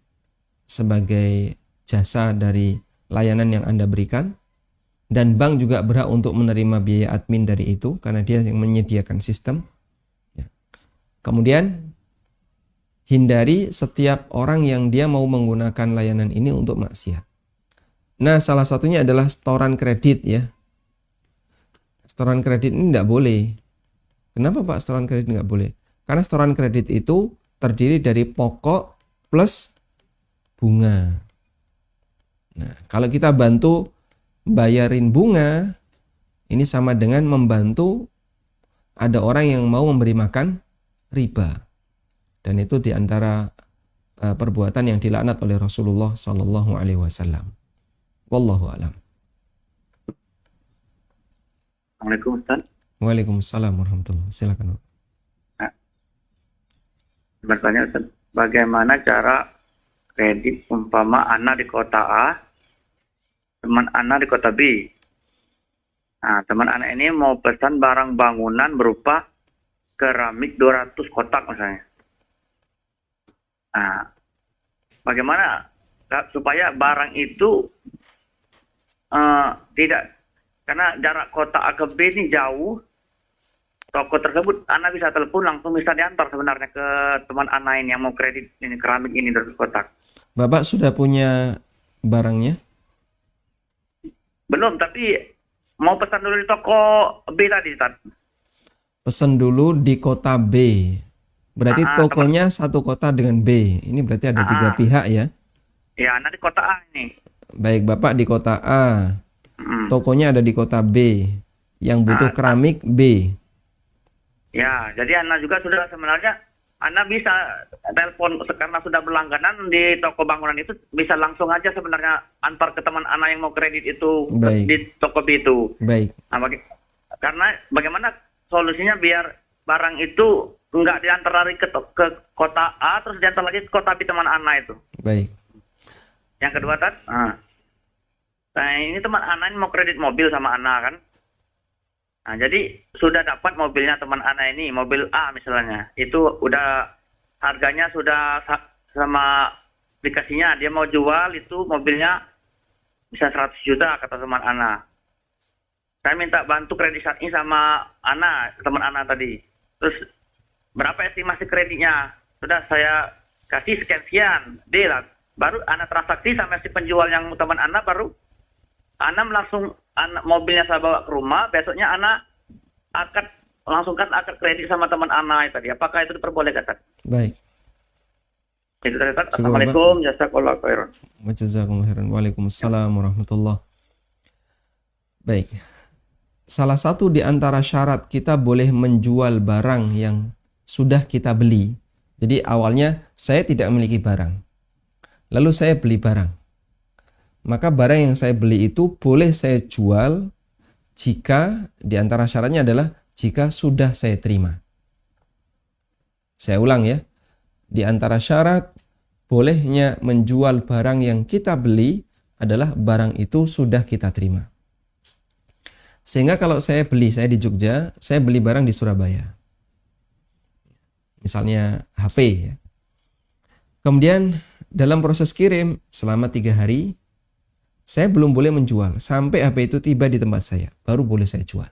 sebagai jasa dari layanan yang Anda berikan, dan bank juga berhak untuk menerima biaya admin dari itu karena dia yang menyediakan sistem. Kemudian hindari setiap orang yang dia mau menggunakan layanan ini untuk maksiat. Nah, salah satunya adalah setoran kredit ya. Setoran kredit ini tidak boleh. Kenapa Pak setoran kredit nggak boleh? Karena setoran kredit itu terdiri dari pokok plus bunga. Nah, kalau kita bantu bayarin bunga, ini sama dengan membantu ada orang yang mau memberi makan riba. Dan itu diantara perbuatan yang dilaknat oleh Rasulullah Sallallahu Alaihi Wasallam. Wallahu a'lam. Assalamualaikum Ustaz. Waalaikumsalam warahmatullahi wabarakatuh. Silakan. Bertanya Ustaz, bagaimana cara kredit umpama anak di kota A, teman anak di kota B. Nah, teman anak ini mau pesan barang bangunan berupa keramik 200 kotak misalnya. Nah, bagaimana supaya barang itu tidak, karena jarak kota A ke B ini jauh, toko tersebut anak bisa telepon langsung bisa diantar sebenarnya ke teman anak ini yang mau kredit ini keramik ini 200 kotak. Bapak sudah punya barangnya? Belum, tapi mau pesan dulu di toko B tadi, Ustaz. Pesan dulu di kota B. Berarti tokonya satu kota dengan B. Ini berarti ada tiga pihak ya? Ya, anak di kota A ini. Baik, Bapak di kota A. Tokonya ada di kota B. Yang butuh keramik B. Ya, jadi anak juga sudah sebenarnya anak bisa telepon karena sudah berlangganan di toko bangunan itu, bisa langsung aja sebenarnya antar ke teman anak yang mau kredit itu di toko B itu. Baik. Nah, karena bagaimana solusinya biar barang itu enggak diantar lagi ke kota A terus diantar lagi ke kota B teman anak itu. Baik. Yang kedua nah ini teman anak ini mau kredit mobil sama anak kan. Nah, jadi sudah dapat mobilnya teman anak ini, mobil A misalnya. Itu udah harganya sudah sama aplikasinya, dia mau jual itu mobilnya bisa 100 juta kata teman anak. Saya minta bantu kredit saat ini sama anak, teman anak tadi. Terus berapa estimasi kreditnya? Sudah saya kasih sekian-sekian, deal. Baru anak transaksi sama si penjual yang teman anak, baru anak langsung mobilnya saya bawa ke rumah, besoknya anak akad kredit sama teman anak tadi. Apakah itu diperbolehkan? Baik. Itu tadi. Assalamualaikum, jazakallahu khairan. Jazakumullahu khairan. Waalaikumsalam warahmatullahi. Baik. Salah satu di antara syarat kita boleh menjual barang yang sudah kita beli. Jadi awalnya saya tidak memiliki barang. Lalu saya beli barang. Maka barang yang saya beli itu boleh saya jual jika di antara syaratnya adalah jika sudah saya terima. Saya ulang ya. Di antara syarat bolehnya menjual barang yang kita beli adalah barang itu sudah kita terima. Sehingga kalau saya di Jogja, saya beli barang di Surabaya. Misalnya HP ya. Kemudian dalam proses kirim selama 3 hari, saya belum boleh menjual sampai HP itu tiba di tempat saya, baru boleh saya jual.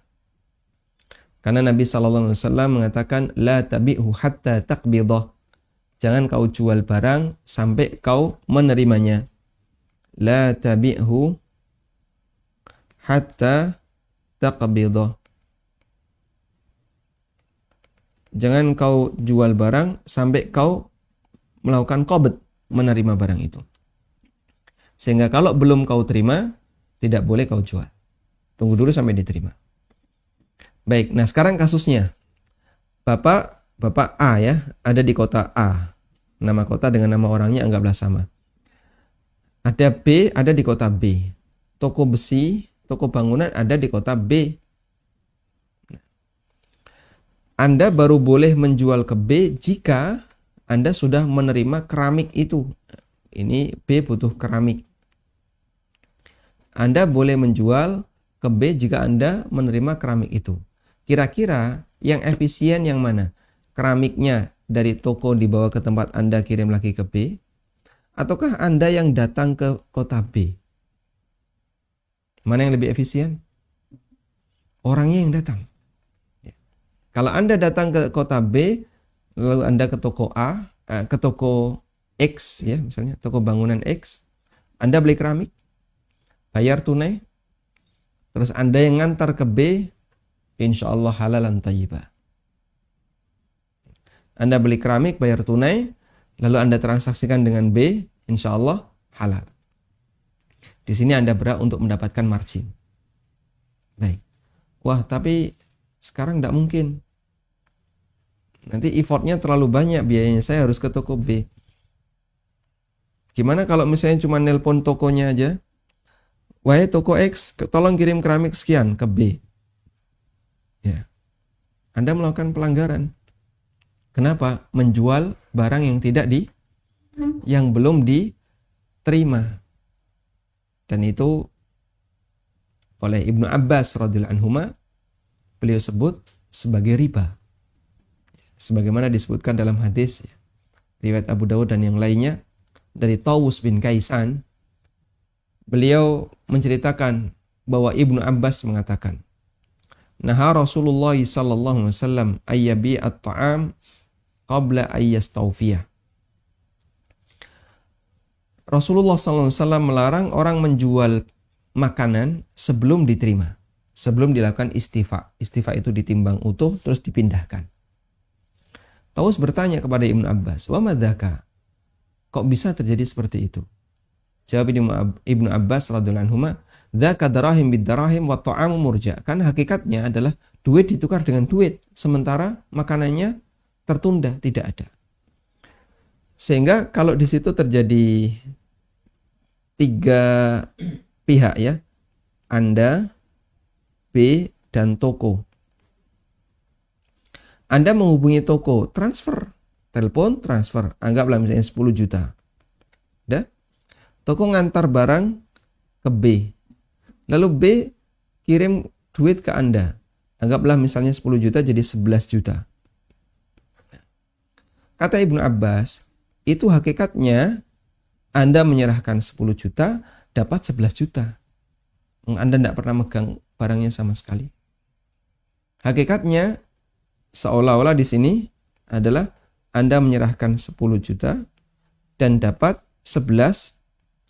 Karena Nabi SAW mengatakan, la tabi'hu hatta taqbidah. Jangan kau jual barang sampai kau menerimanya. La tabi'hu hatta taqbidah. Jangan kau jual barang sampai kau melakukan qabd, menerima barang itu. Sehingga kalau belum kau terima, tidak boleh kau jual. Tunggu dulu sampai diterima. Baik, nah sekarang kasusnya. Bapak Bapak A ya, ada di kota A. Nama kota dengan nama orangnya anggaplah sama. Ada B, ada di kota B. Toko besi, toko bangunan ada di kota B. Anda baru boleh menjual ke B jika Anda sudah menerima keramik itu. Ini B butuh keramik. Anda boleh menjual ke B jika Anda menerima keramik itu. Kira-kira yang efisien yang mana? Keramiknya dari toko dibawa ke tempat Anda kirim lagi ke B? Ataukah Anda yang datang ke kota B? Mana yang lebih efisien? Orangnya yang datang. Kalau Anda datang ke kota B, lalu Anda ke toko A, ke toko X, ya misalnya toko bangunan X, Anda beli keramik, bayar tunai, terus Anda yang ngantar ke B, insya Allah halalan thayyibah. Anda beli keramik, bayar tunai, lalu Anda transaksikan dengan B, insya Allah halal. Di sini Anda berhak untuk mendapatkan margin. Baik. Wah, tapi sekarang tidak mungkin. Nanti effortnya terlalu banyak, biayanya saya harus ke toko B. Gimana kalau misalnya cuma nelpon tokonya aja? Wahai toko X, tolong kirim keramik sekian ke B. Ya. Anda melakukan pelanggaran. Kenapa? Menjual barang yang belum diterima. Dan itu oleh Ibnu Abbas radhiyallahu anhuma beliau sebut sebagai riba. Sebagaimana disebutkan dalam hadis riwayat Abu Dawud dan yang lainnya dari Tawus bin Kaisan, beliau menceritakan bahwa Ibnu Abbas mengatakan, "Naha Rasulullah sallallahu alaihi wasallam ayyabi at-ta'am qabla ayyastawfiyah." Rasulullah sallallahu alaihi wasallam melarang orang menjual makanan sebelum diterima, sebelum dilakukan istifa. Istifa itu ditimbang utuh terus dipindahkan. Taus bertanya kepada Ibnu Abbas, "Wa madzaka?" Kok bisa terjadi seperti itu? Jawab Ibnu Abbas radhiyallahu anhu, "Dzaka darahim bid-darahim wa ta'amu murja." Kan hakikatnya adalah duit ditukar dengan duit, sementara makanannya tertunda, tidak ada. Sehingga kalau di situ terjadi 3 pihak ya, Anda, B, dan toko. Anda menghubungi toko, transfer, telepon, transfer, anggaplah misalnya 10 juta. Udah? Toko ngantar barang ke B. Lalu B kirim duit ke Anda. Anggaplah misalnya 10 juta jadi 11 juta. Kata Ibnu Abbas, itu hakikatnya Anda menyerahkan 10 juta, dapat 11 juta. Anda tidak pernah megang barangnya sama sekali. Hakikatnya seolah-olah di sini adalah Anda menyerahkan 10 juta dan dapat 11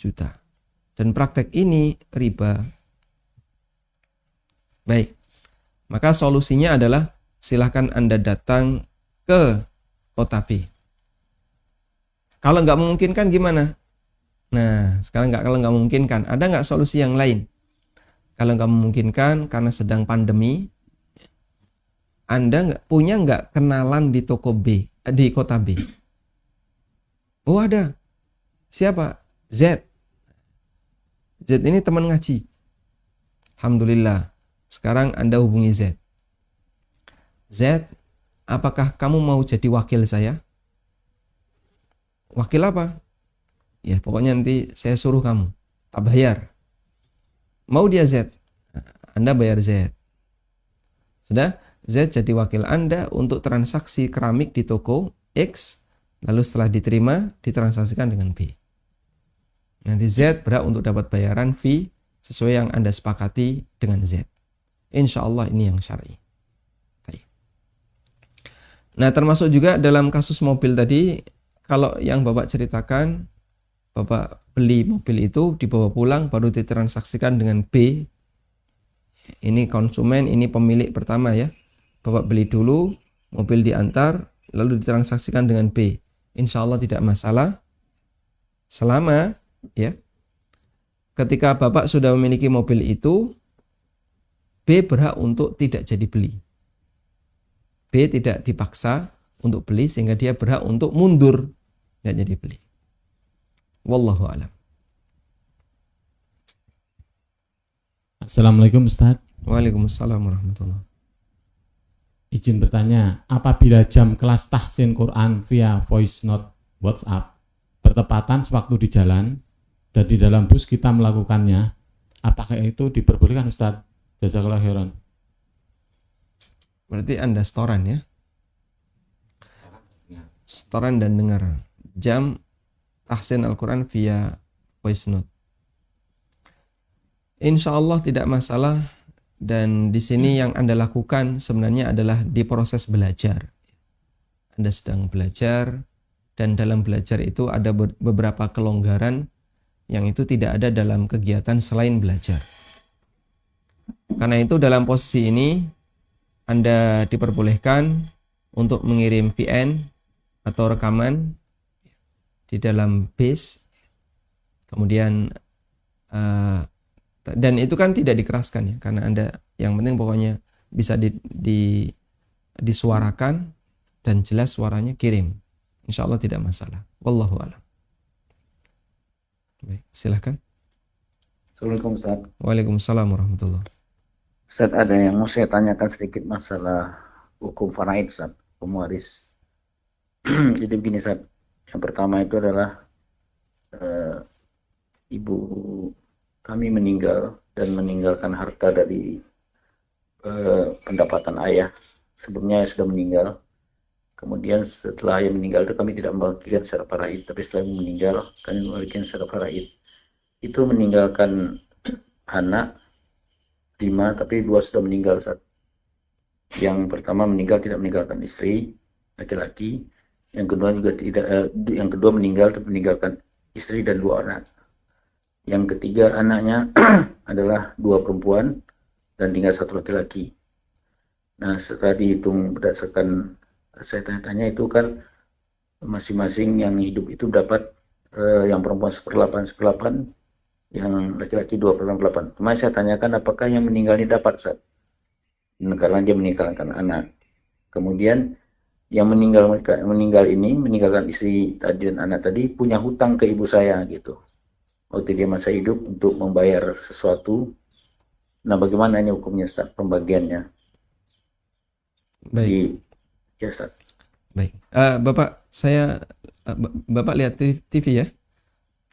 juta. Dan praktek ini riba. Baik. Maka solusinya adalah silakan Anda datang ke kota B. Kalau nggak memungkinkan gimana? Nah, kalau nggak memungkinkan, ada nggak solusi yang lain? Kalau nggak memungkinkan karena sedang pandemi, Anda punya nggak kenalan di toko B, di kota B? Oh ada. Siapa? Z. Z ini teman ngaji. Alhamdulillah. Sekarang Anda hubungi Z. Z, apakah kamu mau jadi wakil saya? Wakil apa? Ya pokoknya nanti saya suruh kamu. Tak bayar. Mau dia Z? Anda bayar Z. Sudah? Z jadi wakil Anda untuk transaksi keramik di toko X. Lalu setelah diterima, ditransaksikan dengan B. Nanti Z berhak untuk dapat bayaran fee sesuai yang Anda sepakati dengan Z. Insya Allah ini yang syar'i. Nah termasuk juga dalam kasus mobil tadi, kalau yang Bapak ceritakan, Bapak beli mobil itu, dibawa pulang, baru ditransaksikan dengan B. Ini konsumen, ini pemilik pertama ya. Bapak beli dulu, mobil diantar, lalu ditransaksikan dengan B. Insya Allah tidak masalah. Selama ya, ketika Bapak sudah memiliki mobil itu, B berhak untuk tidak jadi beli. B tidak dipaksa untuk beli sehingga dia berhak untuk mundur nggak jadi beli. Wallahu a'lam. Assalamualaikum Ustaz. Waalaikumsalam warahmatullahi. Izin bertanya, apabila jam kelas tahsin Quran via voice note WhatsApp bertepatan sewaktu di jalan dan di dalam bus kita melakukannya, apakah itu diperbolehkan Ustaz? Jazakallahu khairan. Berarti Anda setoran ya? Setoran dan dengar jam tahsin Al-Quran via voice note. Insya Allah tidak masalah, dan di sini yang Anda lakukan sebenarnya adalah di proses belajar. Anda sedang belajar, dan dalam belajar itu ada beberapa kelonggaran yang itu tidak ada dalam kegiatan selain belajar. Karena itu dalam posisi ini Anda diperbolehkan untuk mengirim VN atau rekaman di dalam bis, kemudian dan itu kan tidak dikeraskan ya, karena Anda yang penting pokoknya bisa disuarakan dan jelas suaranya, kirim. Insya Allah tidak masalah. Wallahu a'lam. Baik, silahkan. Assalamualaikum Ustaz. Waalaikumsalam warahmatullahi. Ustaz, ada yang mau saya tanyakan sedikit masalah hukum faraid Ustaz, hukum waris. Jadi begini Ustaz, yang pertama itu adalah ibu kami meninggal dan meninggalkan harta dari pendapatan ayah. Sebelumnya sudah meninggal. Kemudian setelah ayah meninggal itu kami tidak membagikan secara faraid, tapi setelah meninggal kami membagikan secara faraid. Itu meninggalkan anak 5, tapi 2 sudah meninggal Ustaz. Yang pertama meninggal tidak meninggalkan istri laki-laki. Yang kedua juga tidak, yang kedua meninggal tapi meninggalkan istri dan 2 anak. Yang ketiga anaknya adalah 2 perempuan dan tinggal 1 laki-laki. Nah, setelah dihitung berdasarkan saya tanya-tanya itu kan masing-masing yang hidup itu dapat yang perempuan 1/8, yang laki-laki 2/8. Kemarin saya tanyakan apakah yang meninggal ini dapat Ustaz? Karena dia meninggalkan anak. Kemudian yang meninggal ini meninggalkan istri tadi dan anak tadi punya hutang ke ibu saya gitu. Waktu dia masa hidup untuk membayar sesuatu. Nah, bagaimana ini hukumnya Ustaz, pembagiannya? Baik. Ya Ustaz. Baik. Bapak, Bapak lihat TV ya?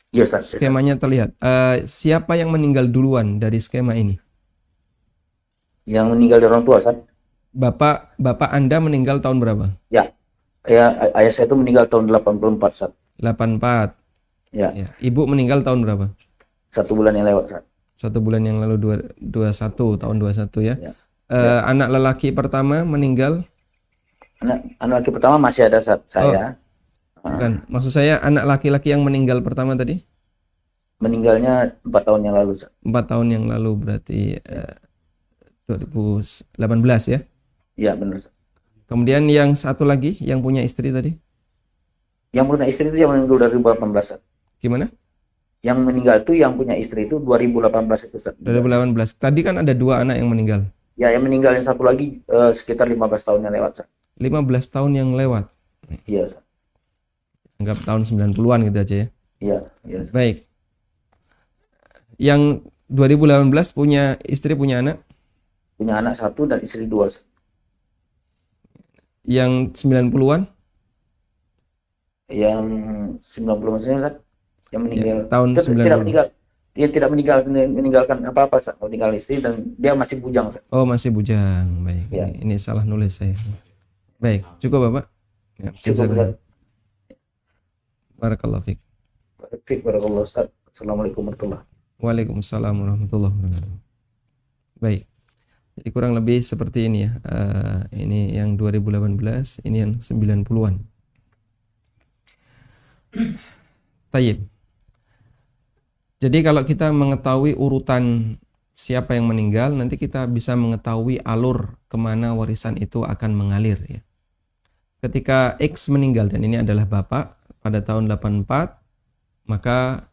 Ya Ustaz. Skemanya terlihat. Siapa yang meninggal duluan dari skema ini? Yang meninggal dari orang tua Ustaz? Bapak Anda meninggal tahun berapa? Ya. Ayah saya itu meninggal tahun 84 Ustaz. 84. Ya. Ya. Ibu meninggal tahun berapa? 1 bulan yang lewat Ustaz. 1 bulan yang lalu, 21 tahun 21 ya. Ya. Anak lelaki pertama meninggal? Anak laki pertama masih ada Ustaz, saya. Bukan. Maksud saya anak laki-laki yang meninggal pertama tadi? Meninggalnya 4 tahun yang lalu Ustaz. 4 tahun yang lalu berarti 2018 ya. Iya benar Ustaz. Kemudian yang satu lagi yang punya istri tadi? Yang punya istri itu yang meninggal 2018 Ustaz. Gimana? Yang meninggal itu yang punya istri itu 2018 itu Ustaz. 2018. Tadi kan ada 2 anak yang meninggal. Ya, yang meninggal yang satu lagi sekitar 15 tahun yang lewat Ustaz. 15 tahun yang lewat. Iya Ustaz. Anggap tahun 90-an gitu aja ya. Iya, iya Ustaz. Baik. Yang 2018 punya istri, punya anak? Punya anak 1 dan istri 2 Ustaz. Yang 90-an? Yang 90 maksudnya Ustaz, yang meninggal Ya, tahun 90. Dia tidak meninggalkan apa-apa Ustaz, meninggal istri dan dia masih bujang Ustaz. Oh, masih bujang. Baik. Ya. Ini salah nulis saya. Baik, cukup Bapak? Ya, Cukup Ustaz. Barakallahu fiik. Barakallahu Ustaz. Assalamualaikum warahmatullahi wabarakatuh. Waalaikumsalam warahmatullahi wabarakatuh. Baik. Jadi kurang lebih seperti ini ya. Ini yang 2018, ini yang 90-an. Tayyib. Jadi kalau kita mengetahui urutan siapa yang meninggal, nanti kita bisa mengetahui alur kemana warisan itu akan mengalir ya. Ketika X meninggal, dan ini adalah bapak pada tahun 84, maka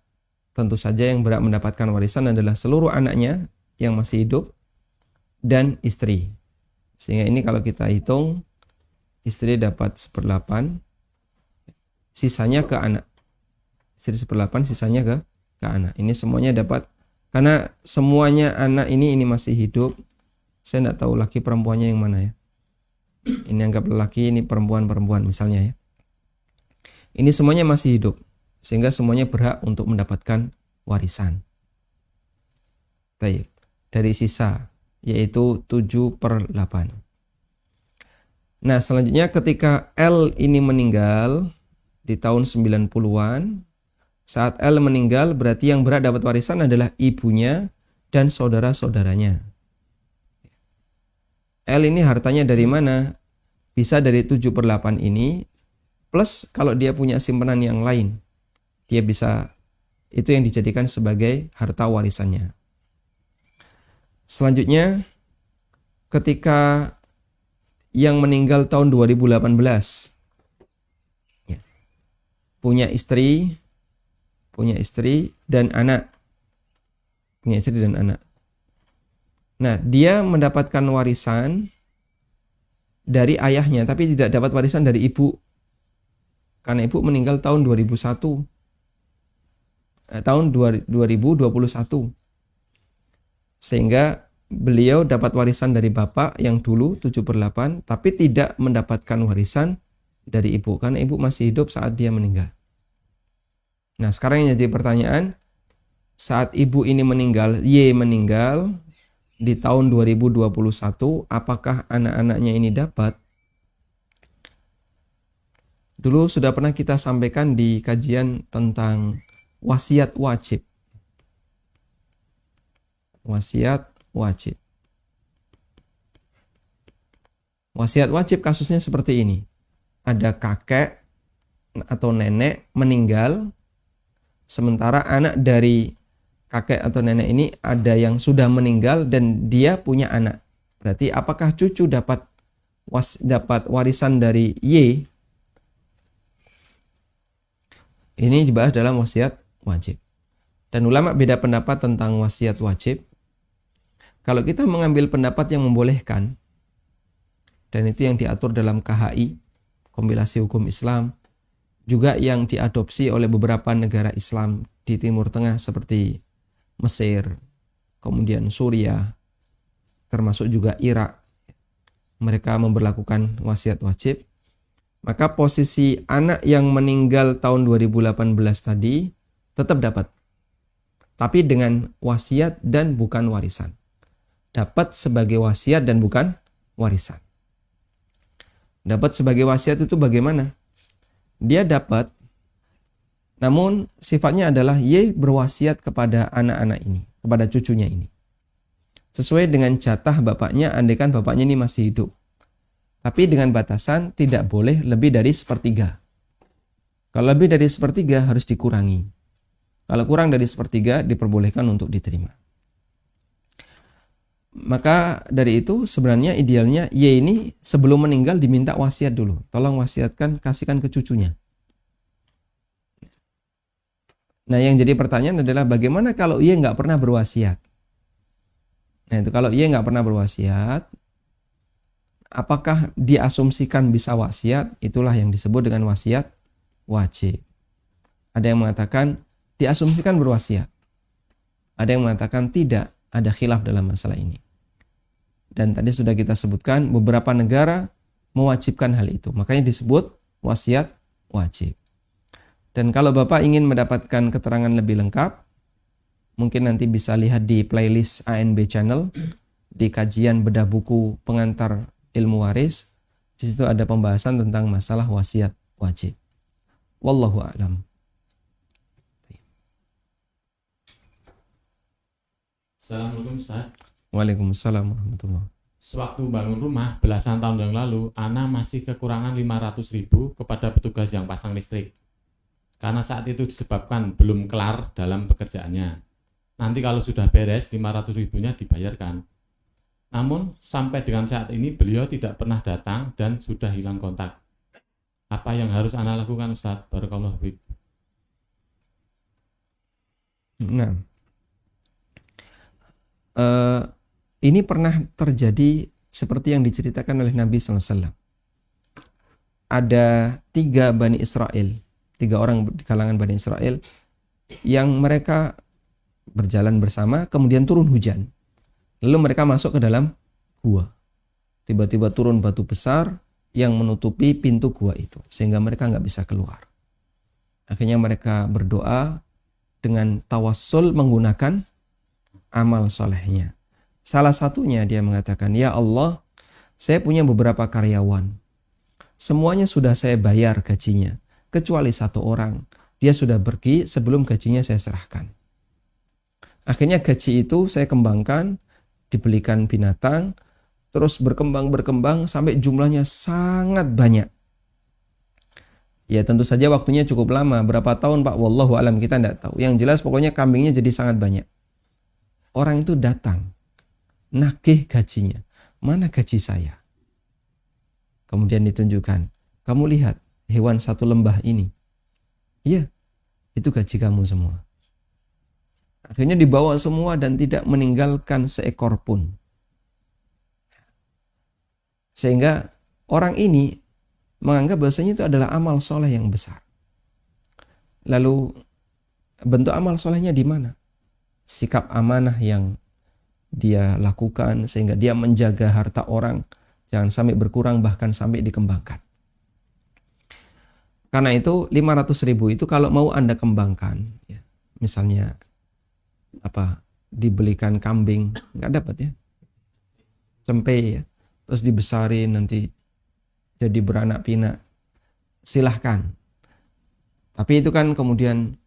tentu saja yang berhak mendapatkan warisan adalah seluruh anaknya yang masih hidup dan istri. Sehingga ini kalau kita hitung, istri dapat 1/8, sisanya ke anak. Istri 1/8, sisanya ke anak. Ini semuanya dapat, karena semuanya anak ini masih hidup. Saya tidak tahu laki perempuannya yang mana ya. Ini anggap laki, ini perempuan misalnya ya. Ini semuanya masih hidup, sehingga semuanya berhak untuk mendapatkan warisan. Baik, dari sisa, yaitu 7/8. Nah, selanjutnya ketika L ini meninggal di tahun 90-an, saat L meninggal berarti yang berhak dapat warisan adalah ibunya dan saudara-saudaranya. L ini hartanya dari mana? Bisa dari 7/8 ini, plus kalau dia punya simpanan yang lain, dia bisa, itu yang dijadikan sebagai harta warisannya. Selanjutnya, ketika yang meninggal tahun 2018, punya istri dan anak. Nah, dia mendapatkan warisan dari ayahnya, tapi tidak dapat warisan dari ibu. Karena ibu meninggal tahun 2021. Tahun 2021. Sehingga beliau dapat warisan dari bapak yang dulu 7/8, tapi tidak mendapatkan warisan dari ibu, karena ibu masih hidup saat dia meninggal. Nah, sekarang yang jadi pertanyaan, saat ibu ini meninggal, Y meninggal di tahun 2021, apakah anak-anaknya ini dapat? Dulu sudah pernah kita sampaikan di kajian tentang wasiat wajib. Wasiat wajib. Wasiat wajib kasusnya seperti ini. Ada kakek atau nenek meninggal, sementara anak dari kakek atau nenek ini ada yang sudah meninggal dan dia punya anak. Berarti apakah cucu dapat warisan dari Y? Ini dibahas dalam wasiat wajib. Dan ulama beda pendapat tentang wasiat wajib. Kalau kita mengambil pendapat yang membolehkan, dan itu yang diatur dalam KHI, Kompilasi Hukum Islam, juga yang diadopsi oleh beberapa negara Islam di Timur Tengah seperti Mesir, kemudian Suriah, termasuk juga Irak. Mereka memberlakukan wasiat wajib. Maka posisi anak yang meninggal tahun 2018 tadi tetap dapat. Tapi dengan wasiat dan bukan warisan. Dapat sebagai wasiat dan bukan warisan. Dapat sebagai wasiat itu bagaimana? Dia dapat, namun sifatnya adalah Y berwasiat kepada anak-anak ini, kepada cucunya ini. Sesuai dengan jatah bapaknya, andaikan bapaknya ini masih hidup. Tapi dengan batasan tidak boleh lebih dari 1/3. Kalau lebih dari 1/3 harus dikurangi. Kalau kurang dari 1/3 diperbolehkan untuk diterima. Maka dari itu sebenarnya idealnya Y ini sebelum meninggal diminta wasiat dulu. Tolong wasiatkan, kasihkan ke cucunya. Nah, yang jadi pertanyaan adalah bagaimana kalau Y nggak pernah berwasiat? Nah, itu kalau Y nggak pernah berwasiat, apakah diasumsikan bisa wasiat? Itulah yang disebut dengan wasiat wajib. Ada yang mengatakan diasumsikan berwasiat. Ada yang mengatakan tidak, ada khilaf dalam masalah ini. Dan tadi sudah kita sebutkan beberapa negara mewajibkan hal itu. Makanya disebut wasiat wajib. Dan kalau Bapak ingin mendapatkan keterangan lebih lengkap, mungkin nanti bisa lihat di playlist ANB Channel, di kajian bedah buku pengantar ilmu waris. Di situ ada pembahasan tentang masalah wasiat wajib. Wallahu a'lam. Assalamualaikum Ustaz. Waalaikumsalam warahmatullahi. Sewaktu bangun rumah belasan tahun yang lalu, Ana masih kekurangan 500.000 kepada petugas yang pasang listrik. Karena saat itu disebabkan belum kelar dalam pekerjaannya. Nanti kalau sudah beres, 500.000-nya dibayarkan. Namun, sampai dengan saat ini beliau tidak pernah datang dan sudah hilang kontak. Apa yang harus Ana lakukan, Ustaz? Barakallahu fiik. Nah, ini pernah terjadi seperti yang diceritakan oleh Nabi SAW. ada 3 Bani Israel, 3 orang di kalangan Bani Israel yang mereka berjalan bersama, kemudian turun hujan. Lalu mereka masuk ke dalam gua. Tiba-tiba turun batu besar yang menutupi pintu gua itu, sehingga mereka nggak bisa keluar. Akhirnya mereka berdoa dengan tawassul menggunakan amal solehnya. Salah satunya dia mengatakan, "Ya Allah, saya punya beberapa karyawan. Semuanya sudah saya bayar gajinya, kecuali 1 orang. Dia sudah pergi sebelum gajinya saya serahkan." Akhirnya gaji itu saya kembangkan, dibelikan binatang, terus berkembang sampai jumlahnya sangat banyak. Ya tentu saja waktunya cukup lama. Berapa tahun Pak? Wallahu alam, kita tidak tahu. Yang jelas pokoknya kambingnya jadi sangat banyak. Orang itu datang, nagih gajinya. Mana gaji saya? Kemudian ditunjukkan, kamu lihat hewan 1 lembah ini. Iya, itu gaji kamu semua. Akhirnya dibawa semua dan tidak meninggalkan seekor pun. Sehingga orang ini menganggap bahwasanya itu adalah amal soleh yang besar. Lalu bentuk amal solehnya di mana? Sikap amanah yang dia lakukan sehingga dia menjaga harta orang jangan sampai berkurang, bahkan sampai dikembangkan. Karena itu 500.000 itu kalau mau Anda kembangkan, ya, misalnya dibelikan kambing, nggak dapat ya, cempe ya, terus dibesarin nanti jadi beranak pinak, silahkan. Tapi itu kan kemudian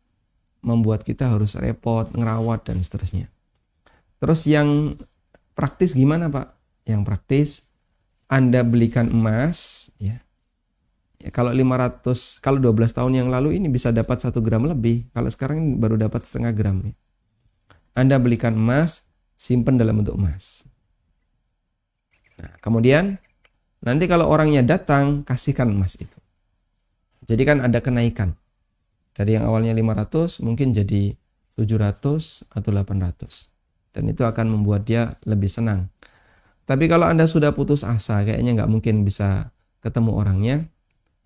membuat kita harus repot, ngerawat dan seterusnya. Terus yang praktis gimana Pak? Yang praktis Anda belikan emas ya. Ya kalau 12 tahun yang lalu ini bisa dapat 1 gram lebih. Kalau sekarang baru dapat setengah gram ya. Anda belikan emas, simpan dalam bentuk emas. Nah, kemudian nanti kalau orangnya datang, kasihkan emas itu. Jadi kan ada kenaikan. Dari yang awalnya 500 mungkin jadi 700 atau 800. Dan itu akan membuat dia lebih senang. Tapi kalau Anda sudah putus asa, kayaknya nggak mungkin bisa ketemu orangnya,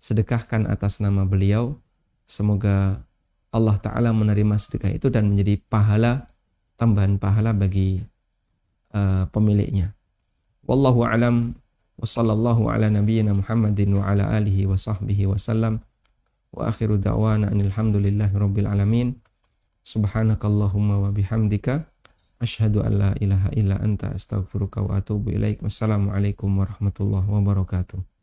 sedekahkan atas nama beliau. Semoga Allah Ta'ala menerima sedekah itu dan menjadi pahala, tambahan pahala bagi pemiliknya. Wallahu a'lam wa sallallahu ala nabiyyina Muhammadin wa ala alihi wa sahbihi wa sallam. Wa akhiru da'wana alhamdulillahi rabbil alamin. Subhanakallahumma wa bihamdika asyhadu an la ilaha illa anta astaghfiruka wa atubu ilaik. Wassalamualaikum warahmatullahi wabarakatuh.